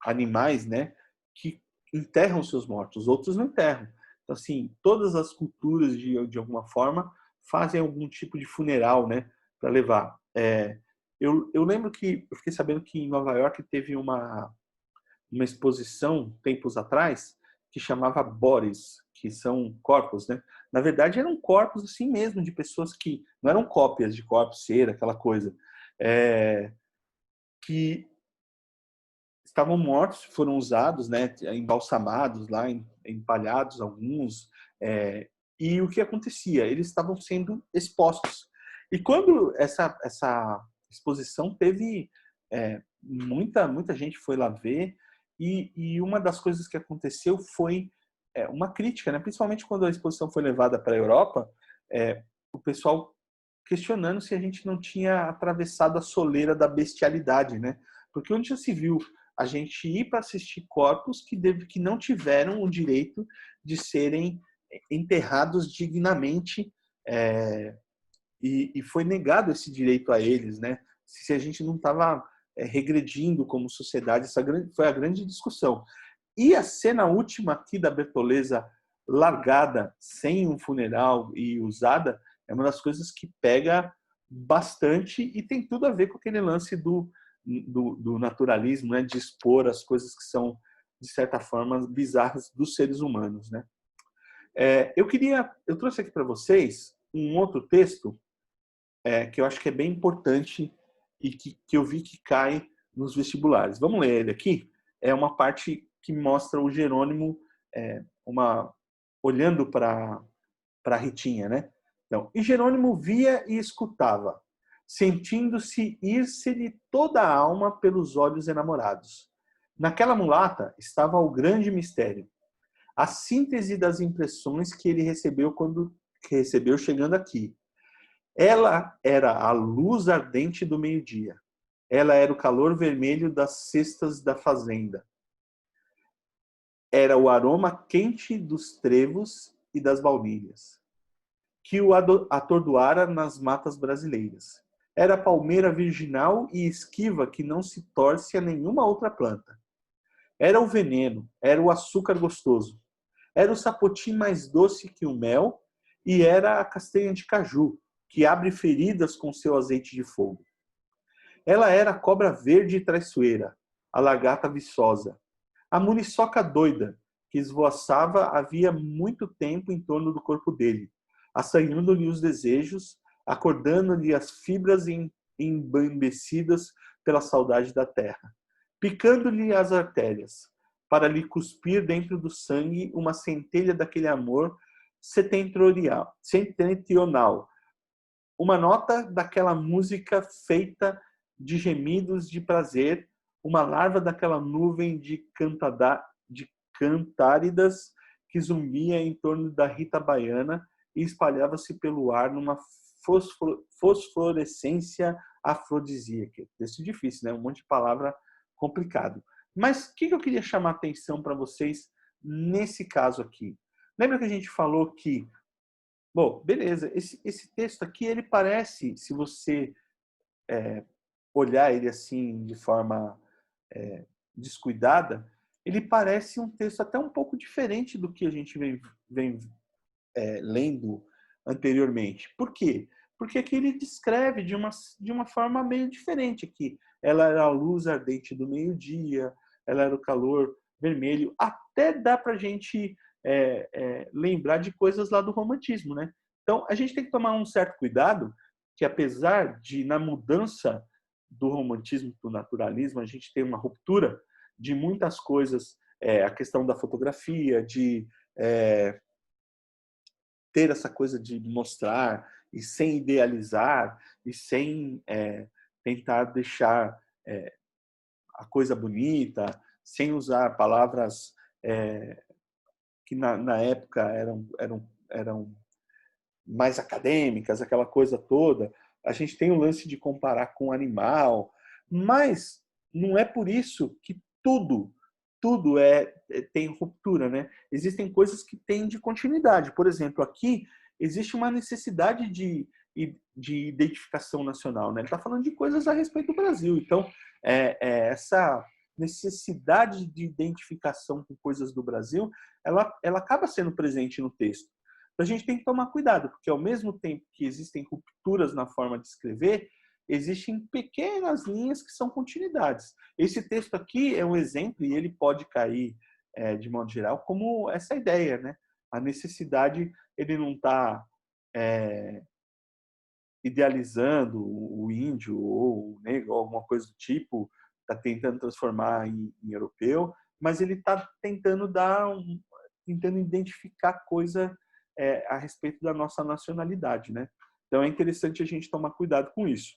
animais, né, que enterram seus mortos, os outros não enterram. Então, assim, todas as culturas, de alguma forma, fazem algum tipo de funeral, né, para levar. Eu lembro que eu fiquei sabendo que em Nova York teve uma exposição, tempos atrás, que chamava Boris, que são corpos, né? Na verdade, eram corpos assim mesmo, de pessoas que não eram cópias de corpos, cera, aquela coisa. Que estavam mortos, foram usados, né, embalsamados lá, empalhados alguns, e o que acontecia? Eles estavam sendo expostos. E quando essa exposição teve muita gente foi lá ver, e uma das coisas que aconteceu foi uma crítica, né? Principalmente quando a exposição foi levada para a Europa, o pessoal questionando se a gente não tinha atravessado a soleira da bestialidade, né? Porque onde já se viu a gente ir para assistir corpos que não tiveram o direito de serem enterrados dignamente, e foi negado esse direito a eles, né? Se a gente não estava regredindo como sociedade, essa foi a grande discussão. E a cena última aqui da Bertoleza, largada, sem um funeral e usada, é uma das coisas que pega bastante e tem tudo a ver com aquele lance do naturalismo, né? De expor as coisas que são, de certa forma, bizarras dos seres humanos, né? Eu trouxe aqui para vocês um outro texto que eu acho que é bem importante e que eu vi que cai nos vestibulares. Vamos ler ele aqui? É uma parte que mostra o Jerônimo olhando para Ritinha, né? Então, e Jerônimo via e escutava, sentindo-se ir-se-lhe toda a alma pelos olhos enamorados. Naquela mulata estava o grande mistério, a síntese das impressões que ele recebeu chegando aqui. Ela era a luz ardente do meio-dia. Ela era o calor vermelho das cestas da fazenda. Era o aroma quente dos trevos e das baunilhas, que o atordoara nas matas brasileiras. Era a palmeira virginal e esquiva que não se torce a nenhuma outra planta. Era o veneno, era o açúcar gostoso. Era o sapotim mais doce que o mel e era a castanha de caju, que abre feridas com seu azeite de fogo. Ela era a cobra verde e traiçoeira, a lagarta viçosa, a muriçoca doida, que esvoaçava havia muito tempo em torno do corpo dele, assanhando-lhe os desejos, acordando-lhe as fibras embambecidas pela saudade da terra, picando-lhe as artérias, para lhe cuspir dentro do sangue uma centelha daquele amor setentrional, uma nota daquela música feita de gemidos de prazer, uma larva daquela nuvem de cantáridas que zumbia em torno da Rita Baiana e espalhava-se pelo ar numa fosforescência afrodisíaca. Texto difícil, né? Um monte de palavra complicado. Mas o que eu queria chamar a atenção para vocês nesse caso aqui? Lembra que a gente falou que, bom, beleza, esse texto aqui, ele parece, se você olhar ele assim de forma descuidada, ele parece um texto até um pouco diferente do que a gente vem lendo anteriormente. Por quê? Porque aqui ele descreve de uma forma meio diferente aqui. Ela era a luz ardente do meio-dia, ela era o calor vermelho. Até dá para a gente lembrar de coisas lá do romantismo, né? Então, a gente tem que tomar um certo cuidado, que apesar de, na mudança do romantismo para o naturalismo, a gente tem uma ruptura de muitas coisas, a questão da fotografia, de ter essa coisa de mostrar e sem idealizar e sem tentar deixar a coisa bonita, sem usar palavras que na época eram mais acadêmicas, aquela coisa toda. A gente tem o lance de comparar com o animal, mas não é por isso que tudo tem ruptura, né? Existem coisas que têm de continuidade. Por exemplo, aqui existe uma necessidade de identificação nacional, né? Ele está falando de coisas a respeito do Brasil. Então, essa necessidade de identificação com coisas do Brasil, ela acaba sendo presente no texto. Então, a gente tem que tomar cuidado, porque ao mesmo tempo que existem rupturas na forma de escrever, existem pequenas linhas que são continuidades. Esse texto aqui é um exemplo, e ele pode cair, de modo geral, como essa ideia, né? A necessidade, ele não está idealizando o índio ou o negro, ou alguma coisa do tipo, está tentando transformar em europeu, mas ele está tentando tentando identificar coisa a respeito da nossa nacionalidade, né? Então é interessante a gente tomar cuidado com isso.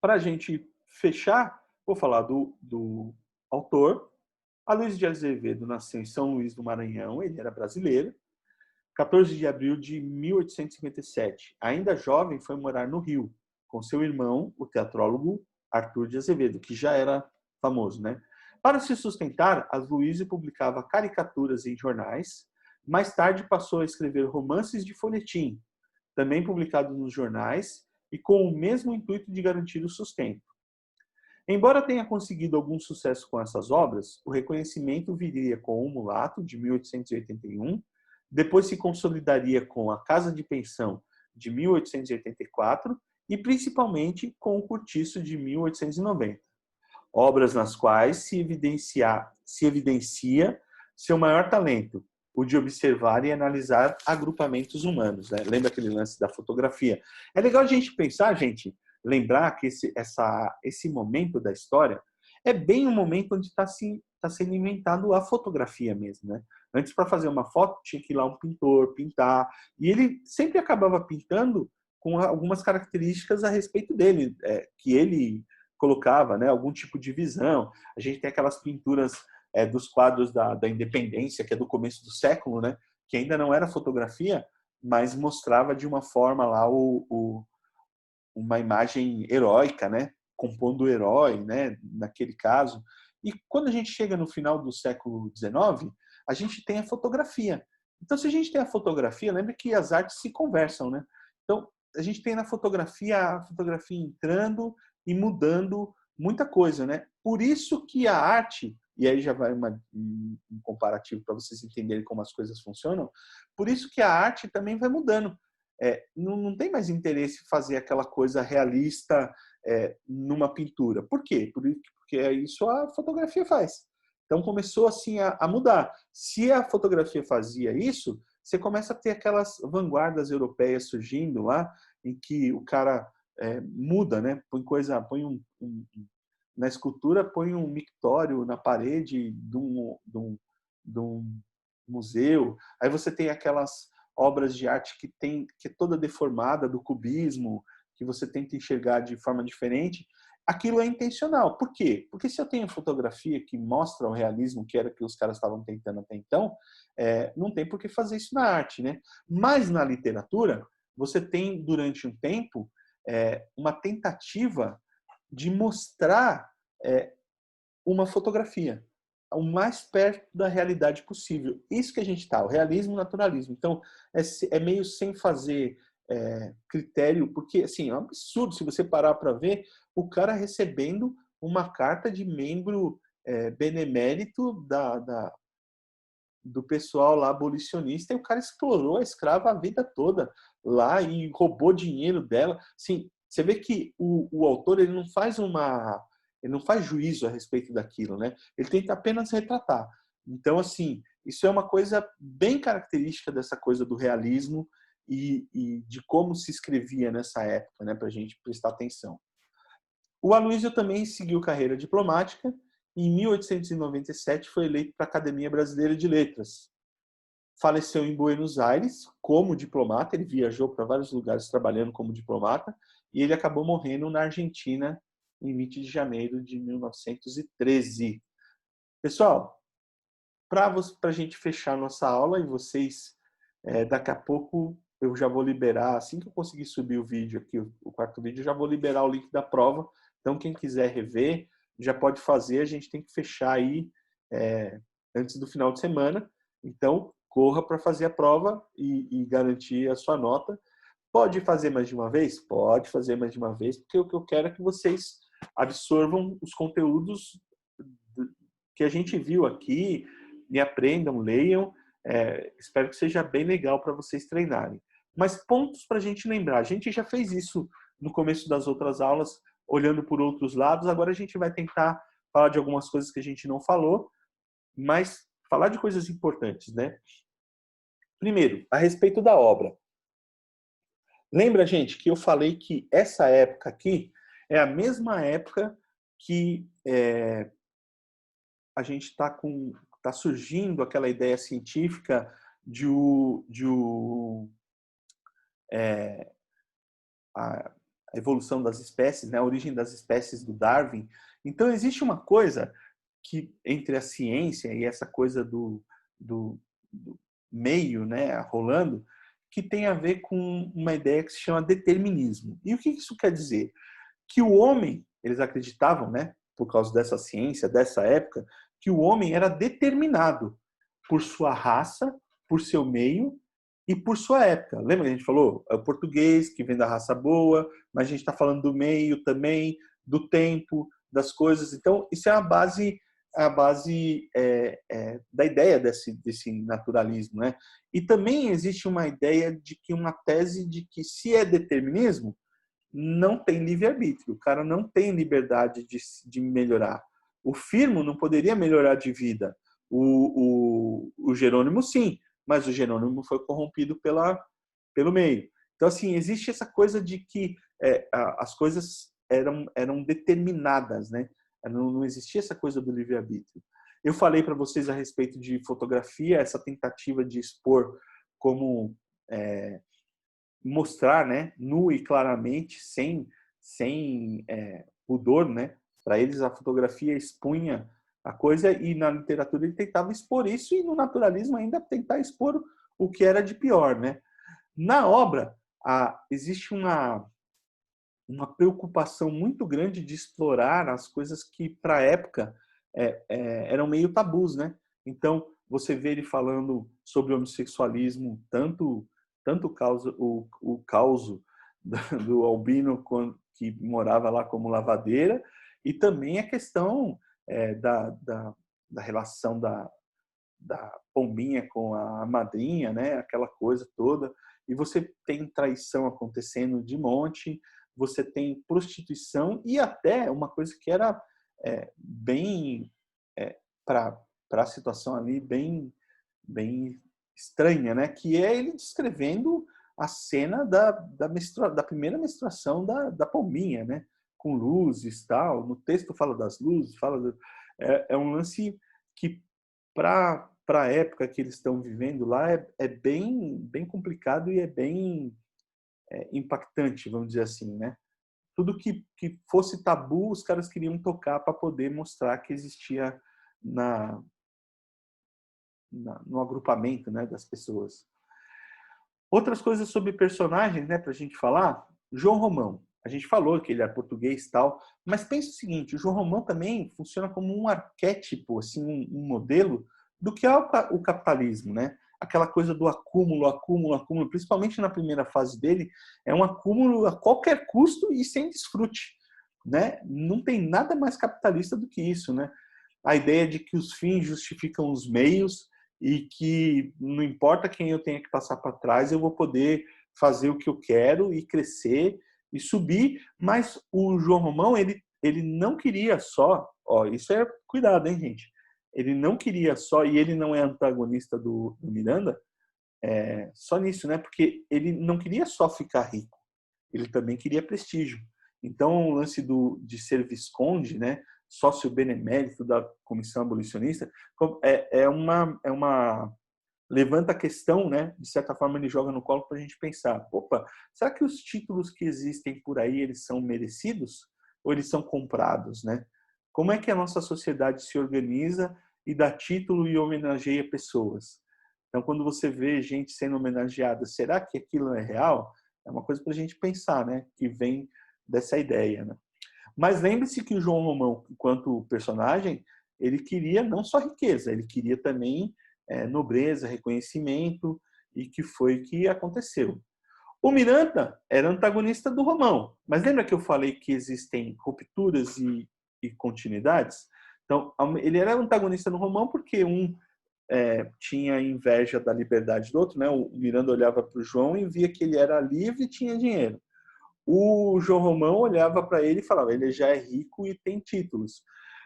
Para a gente fechar, vou falar do autor. Aloysio de Azevedo nasceu em São Luís do Maranhão, ele era brasileiro. 14 de abril de 1857. Ainda jovem, foi morar no Rio, com seu irmão, o teatrólogo Arthur de Azevedo, que já era famoso, né? Para se sustentar, Aloysio publicava caricaturas em jornais. Mais tarde passou a escrever romances de folhetim, também publicados nos jornais, e com o mesmo intuito de garantir o sustento. Embora tenha conseguido algum sucesso com essas obras, o reconhecimento viria com O Mulato, de 1881, depois se consolidaria com A Casa de Pensão, de 1884, e principalmente com O Cortiço, de 1890. Obras nas quais se evidencia seu maior talento, o de observar e analisar agrupamentos humanos, né? Lembra aquele lance da fotografia? É legal a gente pensar, gente, lembrar que esse momento da história é bem o momento onde está sendo inventado a fotografia mesmo, né? Antes, para fazer uma foto, tinha que ir lá um pintor pintar, e ele sempre acabava pintando com algumas características a respeito dele, que ele colocava, né? Algum tipo de visão. A gente tem aquelas pinturas dos quadros da Independência, que é do começo do século, né? Que ainda não era fotografia, mas mostrava de uma forma lá uma imagem heróica, né? Compondo o herói, né? Naquele caso. E quando a gente chega no final do século XIX, a gente tem a fotografia. Então, se a gente tem a fotografia, lembre que as artes se conversam, né? Então, a gente tem na fotografia a fotografia entrando e mudando muita coisa, né? Por isso que a arte, e aí já vai um comparativo para vocês entenderem como as coisas funcionam, por isso que a arte também vai mudando. Não tem mais interesse em fazer aquela coisa realista numa pintura. Por quê? Porque isso a fotografia faz. Então começou assim a mudar. Se a fotografia fazia isso, você começa a ter aquelas vanguardas europeias surgindo lá, em que o cara muda, né? Na escultura põe um mictório na parede de um museu. Aí você tem aquelas obras de arte que é toda deformada do cubismo, que você tenta enxergar de forma diferente. Aquilo é intencional. Por quê? Porque se eu tenho fotografia que mostra o realismo, que era o que os caras estavam tentando até então, não tem por que fazer isso na arte, né? Mas na literatura, você tem, durante um tempo, uma tentativa de mostrar uma fotografia o mais perto da realidade possível. Isso que a gente está, o realismo e o naturalismo. Então, é meio sem fazer critério, porque assim, é um absurdo se você parar para ver o cara recebendo uma carta de membro benemérito do pessoal lá abolicionista, e o cara explorou a escrava a vida toda lá e roubou dinheiro dela. Assim, você vê que o autor ele não faz juízo a respeito daquilo, né? Ele tenta apenas retratar. Então, assim, isso é uma coisa bem característica dessa coisa do realismo e de como se escrevia nessa época, né? Para a gente prestar atenção. O Aloysio também seguiu carreira diplomática e em 1897 foi eleito para a Academia Brasileira de Letras. Faleceu em Buenos Aires como diplomata, ele viajou para vários lugares trabalhando como diplomata e ele acabou morrendo na Argentina em 20 de janeiro de 1913. Pessoal, para a gente fechar nossa aula, e vocês, daqui a pouco, eu já vou liberar, assim que eu conseguir subir o vídeo aqui, o quarto vídeo, eu já vou liberar o link da prova. Então, quem quiser rever, já pode fazer. A gente tem que fechar aí antes do final de semana. Então, corra para fazer a prova e garantir a sua nota. Pode fazer mais de uma vez? Pode fazer mais de uma vez, porque o que eu quero é que vocês absorvam os conteúdos que a gente viu aqui, e aprendam, leiam. Espero que seja bem legal para vocês treinarem. Mas pontos para a gente lembrar. A gente já fez isso no começo das outras aulas, olhando por outros lados. Agora a gente vai tentar falar de algumas coisas que a gente não falou, mas falar de coisas importantes, né? Primeiro, a respeito da obra. Lembra, gente, que eu falei que essa época aqui é a mesma época que a gente está surgindo aquela ideia científica a evolução das espécies, né, a origem das espécies do Darwin. Então, existe uma coisa que entre a ciência e essa coisa do meio, né, rolando, que tem a ver com uma ideia que se chama determinismo. E o que isso quer dizer? Que o homem, eles acreditavam, né, por causa dessa ciência, dessa época, que o homem era determinado por sua raça, por seu meio e por sua época. Lembra que a gente falou? É o português, que vem da raça boa, mas a gente está falando do meio também, do tempo, das coisas. Então, isso é a base da ideia desse naturalismo, né? E também existe uma ideia de que uma tese de que se é determinismo, não tem livre-arbítrio. O cara não tem liberdade de melhorar. O Firmo não poderia melhorar de vida. O Jerônimo, sim, mas o Jerônimo foi corrompido pelo meio. Então, assim, existe essa coisa de que as coisas eram determinadas, né? Não existia essa coisa do livre-arbítrio. Eu falei para vocês a respeito de fotografia, essa tentativa de expor como mostrar, né, nu e claramente, sem pudor, né? Para eles a fotografia expunha a coisa, e na literatura ele tentava expor isso, e no naturalismo ainda tentar expor o que era de pior, né? Na obra existe uma preocupação muito grande de explorar as coisas que para a época eram meio tabus, né? Então você vê ele falando sobre o homossexualismo, tanto o causo do albino que morava lá como lavadeira, e também a questão da relação da pombinha com a madrinha, né? Aquela coisa toda. E você tem traição acontecendo de monte, você tem prostituição e até uma coisa que era bem para a situação ali bem estranha, né? Que é ele descrevendo a cena da primeira menstruação da pombinha, né? Com luzes e tal. No texto fala das luzes, é um lance que para a época que eles estão vivendo lá é bem complicado e é bem impactante, vamos dizer assim, né? Tudo que fosse tabu, os caras queriam tocar para poder mostrar que existia no agrupamento, né, das pessoas. Outras coisas sobre personagens, né, para a gente falar. João Romão. A gente falou que ele é português e tal, mas pensa o seguinte, o João Romão também funciona como um arquétipo, assim, um modelo do que é o capitalismo, né? Aquela coisa do acúmulo, acúmulo, acúmulo, principalmente na primeira fase dele, é um acúmulo a qualquer custo e sem desfrute, né? Não tem nada mais capitalista do que isso, né? A ideia de que os fins justificam os meios e que não importa quem eu tenha que passar para trás, eu vou poder fazer o que eu quero e crescer e subir. Mas o João Romão, ele não queria só, isso é cuidado, hein, gente? Ele não queria só, e ele não é antagonista do Miranda, só nisso, né? Porque ele não queria só ficar rico, ele também queria prestígio. Então, o lance de ser visconde, né? Sócio benemérito da Comissão Abolicionista, levanta a questão, né? De certa forma, ele joga no colo para a gente pensar: opa, será que os títulos que existem por aí eles são merecidos? ou eles são comprados, né? Como é que a nossa sociedade se organiza e dá título e homenageia pessoas? Então, quando você vê gente sendo homenageada, será que aquilo é real? É uma coisa para a gente pensar, né? Que vem dessa ideia, né? Mas lembre-se que o João Romão, enquanto personagem, ele queria não só riqueza, ele queria também nobreza, reconhecimento, e que foi que aconteceu. O Miranda era antagonista do Romão, mas lembra que eu falei que existem rupturas e continuidades? Então, ele era antagonista do Romão porque tinha inveja da liberdade do outro, né? O Miranda olhava para o João e via que ele era livre e tinha dinheiro. O João Romão olhava para ele e falava, ele já é rico e tem títulos.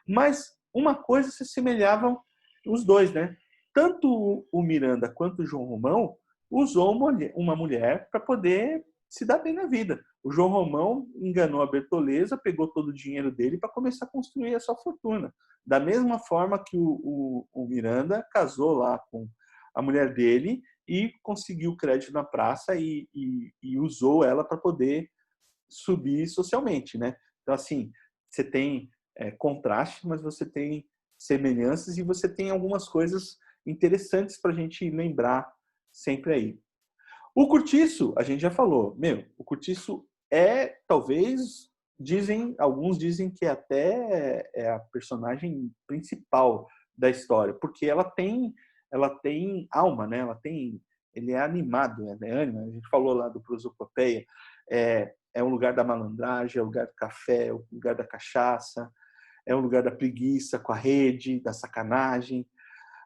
Mas uma coisa se assemelhavam os dois, né? Tanto o Miranda quanto o João Romão usou uma mulher para poder se dar bem na vida. O João Romão enganou a Bertoleza, pegou todo o dinheiro dele para começar a construir a sua fortuna. Da mesma forma que o Miranda casou lá com a mulher dele e conseguiu crédito na praça e usou ela para poder subir socialmente, né? Então, assim, você tem contraste, mas você tem semelhanças e você tem algumas coisas interessantes para a gente lembrar sempre aí. O Curtiço, a gente já falou, o Curtiço talvez, alguns dizem que até é a personagem principal da história, porque ela tem alma, né? Ele é animado, é ânima. A gente falou lá do Prosopopeia, é um lugar da malandragem, é um lugar do café, é um lugar da cachaça, é um lugar da preguiça com a rede, da sacanagem,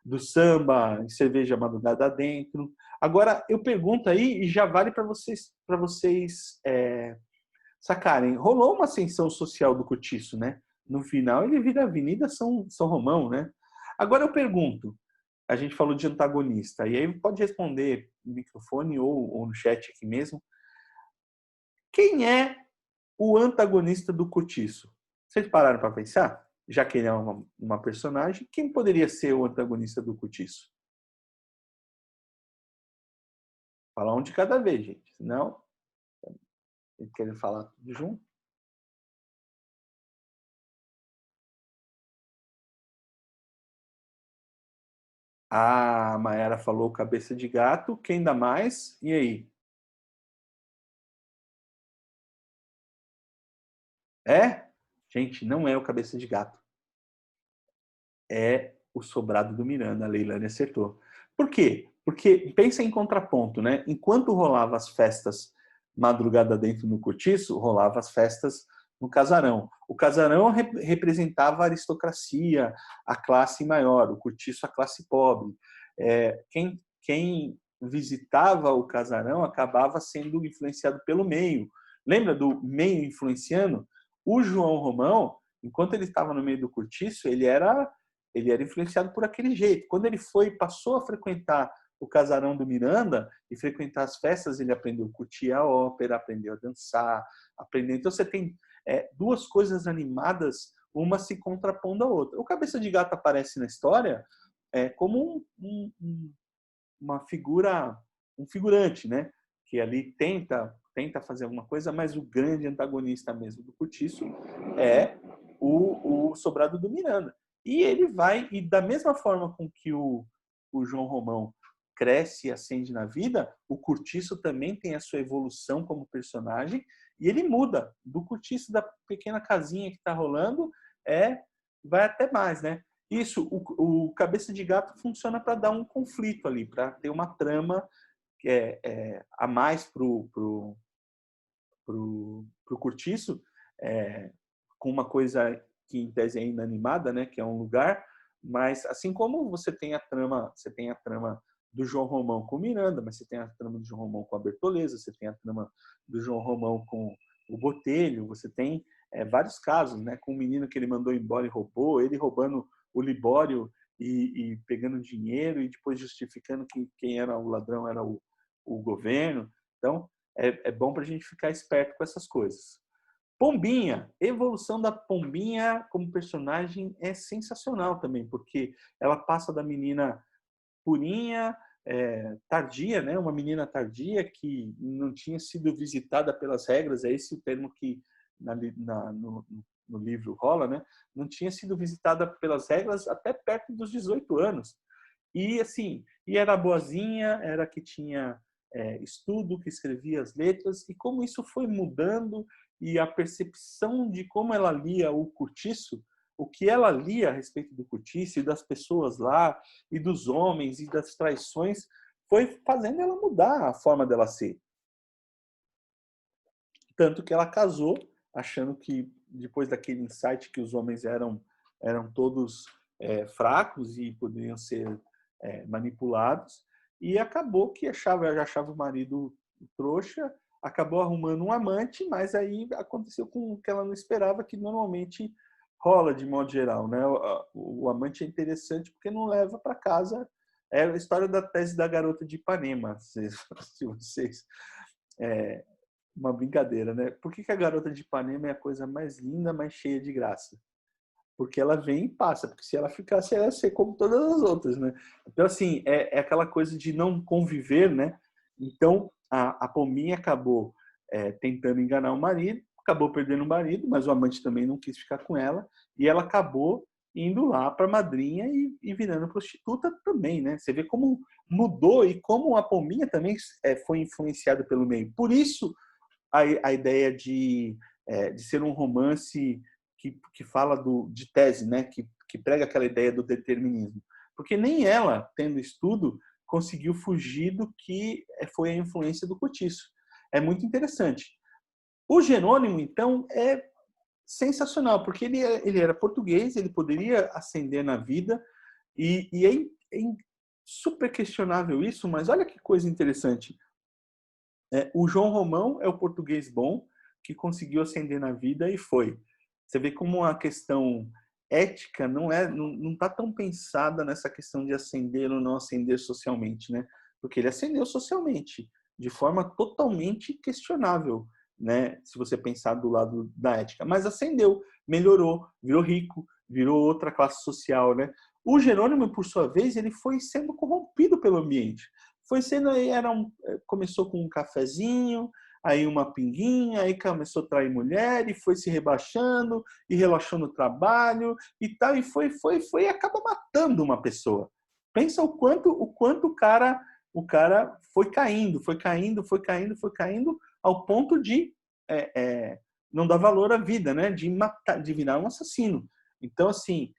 do samba, em cerveja madrugada dentro. Agora, eu pergunto aí, e já vale para vocês sacarem, rolou uma ascensão social do Curtiço, né? No final, ele vira a Avenida São Romão, né? Agora eu pergunto, a gente falou de antagonista, e aí pode responder no microfone ou no chat aqui mesmo, quem é o antagonista do Curtiço? Vocês pararam para pensar? Já que ele é uma personagem, quem poderia ser o antagonista do Curtiço? Falar um de cada vez, gente. Senão, eles querem falar tudo junto. A Mayara falou cabeça de gato. Quem dá mais? E aí? É? Gente, não é o cabeça de gato. É o sobrado do Miranda. A Leilane acertou. Por quê? Porque pensa em contraponto, né? Enquanto rolava as festas madrugada dentro no Cortiço, rolava as festas no casarão. O casarão representava a aristocracia, a classe maior, o Cortiço a classe pobre. Quem visitava o casarão acabava sendo influenciado pelo meio. Lembra do meio influenciando? O João Romão, enquanto ele estava no meio do Cortiço, ele era influenciado por aquele jeito. Quando ele passou a frequentar o casarão do Miranda e frequentar as festas, ele aprendeu a curtir a ópera, aprendeu a dançar, aprendeu. Então você tem duas coisas animadas, uma se contrapondo à outra. O Cabeça de Gato aparece na história como uma figura, um figurante, né? Que ali tenta fazer alguma coisa, mas o grande antagonista mesmo do Curtiço é o sobrado do Miranda. E ele vai, e da mesma forma com que o João Romão cresce e ascende na vida, o Curtiço também tem a sua evolução como personagem, e ele muda do Curtiço da pequena casinha que está rolando, vai até mais, né? Isso, o Cabeça de Gato funciona para dar um conflito ali, para ter uma trama que a mais pro Curtiço, com uma coisa que em tese é inanimada, né, que é um lugar, mas assim como você tem a trama do João Romão com o Miranda, mas você tem a trama do João Romão com a Bertoleza, você tem a trama do João Romão com o Botelho, você tem vários casos, né, com o menino que ele mandou embora e roubou, ele roubando o Libório e pegando dinheiro e depois justificando que quem era o ladrão era o governo. Então, é bom para a gente ficar esperto com essas coisas. Pombinha, evolução da Pombinha como personagem é sensacional também, porque ela passa da menina purinha, tardia, né? Uma menina tardia que não tinha sido visitada pelas regras, é esse o termo que no livro rola, né? Não tinha sido visitada pelas regras até perto dos 18 anos. E assim, e era boazinha, era que tinha estudo, que escrevia as letras, e como isso foi mudando, e a percepção de como ela lia o Curtiço, o que ela lia a respeito do Curtiço e das pessoas lá, e dos homens, e das traições, foi fazendo ela mudar a forma dela ser. Tanto que ela casou, achando que, depois daquele insight que os homens eram todos fracos e poderiam ser manipulados, e acabou que já achava o marido trouxa, acabou arrumando um amante, mas aí aconteceu com o que ela não esperava, que normalmente rola de modo geral, né? O amante é interessante porque não leva para casa. É a história da tese da garota de Ipanema, se vocês uma brincadeira, né? Por que a garota de Ipanema é a coisa mais linda, mais cheia de graça? Porque ela vem e passa, porque se ela ficasse, ela ia ser como todas as outras, né? Então, assim, é aquela coisa de não conviver, né? Então, a Pominha acabou tentando enganar o marido, acabou perdendo o marido, mas o amante também não quis ficar com ela, e ela acabou indo lá para a madrinha e virando prostituta também, né? Você vê como mudou e como a Pominha também foi influenciada pelo meio. Por isso, a ideia de ser um romance que fala de tese, né? Que prega aquela ideia do determinismo. Porque nem ela, tendo estudo, conseguiu fugir do que foi a influência do Curtiço. É muito interessante. O Jerônimo, então, é sensacional, porque ele era português, ele poderia ascender na vida, e é super questionável isso, mas olha que coisa interessante. O João Romão é o português bom que conseguiu ascender na vida e foi. Você vê como a questão ética não está tão pensada nessa questão de ascender ou não ascender socialmente, né? Porque ele ascendeu socialmente de forma totalmente questionável, né? Se você pensar do lado da ética, mas ascendeu, melhorou, virou rico, virou outra classe social, né? O Jerônimo, por sua vez, ele foi sendo corrompido pelo ambiente. Foi sendo começou com um cafezinho, aí uma pinguinha, aí começou a trair mulher e foi se rebaixando e relaxou no trabalho e tal, e foi e acaba matando uma pessoa. Pensa o quanto o cara foi caindo, foi caindo ao ponto de não dar valor à vida, né? De matar, de virar um assassino. Então, assim,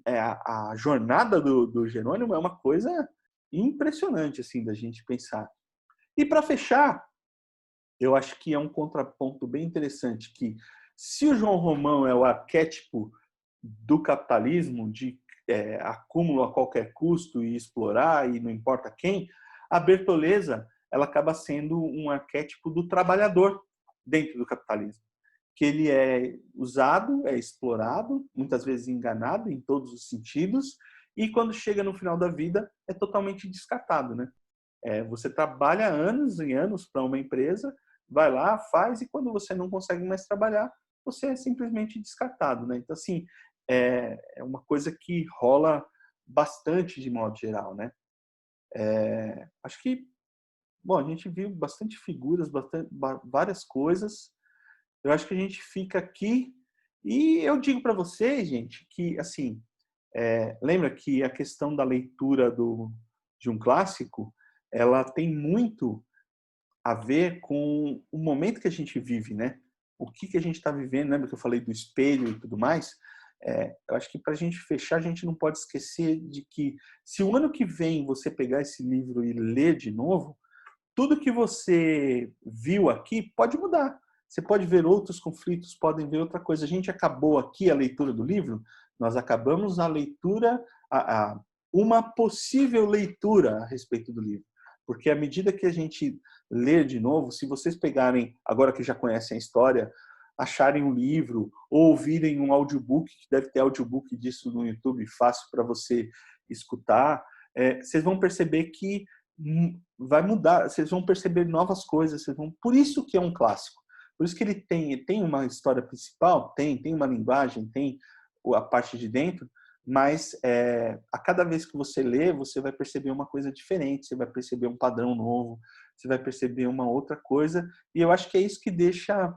a jornada do Jerônimo é uma coisa impressionante, assim, da gente pensar. E para fechar, eu acho que é um contraponto bem interessante que, se o João Romão é o arquétipo do capitalismo, de acúmulo a qualquer custo e explorar e não importa quem, a Bertoleza ela acaba sendo um arquétipo do trabalhador dentro do capitalismo, que ele é usado, é explorado, muitas vezes enganado em todos os sentidos, e quando chega no final da vida é totalmente descartado, né? Você trabalha anos e anos para uma empresa, vai lá, faz, e quando você não consegue mais trabalhar, você é simplesmente descartado, né? Então, assim, é uma coisa que rola bastante de modo geral, né? Acho que, bom, a gente viu bastante figuras, várias coisas. Eu acho que a gente fica aqui e eu digo para vocês, gente, que, assim, lembra que a questão da leitura de um clássico, ela tem muito a ver com o momento que a gente vive, né? O que a gente está vivendo, lembra que eu falei do espelho e tudo mais? Eu acho que para a gente fechar, a gente não pode esquecer de que, se o ano que vem você pegar esse livro e ler de novo, tudo que você viu aqui pode mudar. Você pode ver outros conflitos, podem ver outra coisa. A gente acabou aqui a leitura do livro, nós acabamos a leitura, uma possível leitura a respeito do livro. Porque à medida que a gente lê de novo, se vocês pegarem, agora que já conhecem a história, acharem um livro ou ouvirem um audiobook, que deve ter audiobook disso no YouTube, fácil para você escutar, vocês vão perceber que vai mudar, vocês vão perceber novas coisas, por isso que é um clássico. Por isso que ele tem uma história principal, tem uma linguagem, tem a parte de dentro, mas a cada vez que você lê, você vai perceber uma coisa diferente, você vai perceber um padrão novo, você vai perceber uma outra coisa, e eu acho que é isso que deixa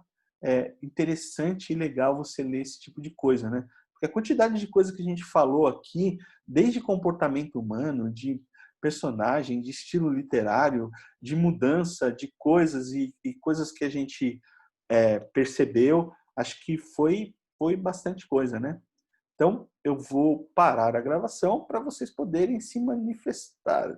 interessante e legal você ler esse tipo de coisa, né? Porque a quantidade de coisa que a gente falou aqui, desde comportamento humano, de personagem, de estilo literário, de mudança de coisas e coisas que a gente percebeu, acho que foi bastante coisa, né? Então, eu vou parar a gravação para vocês poderem se manifestar.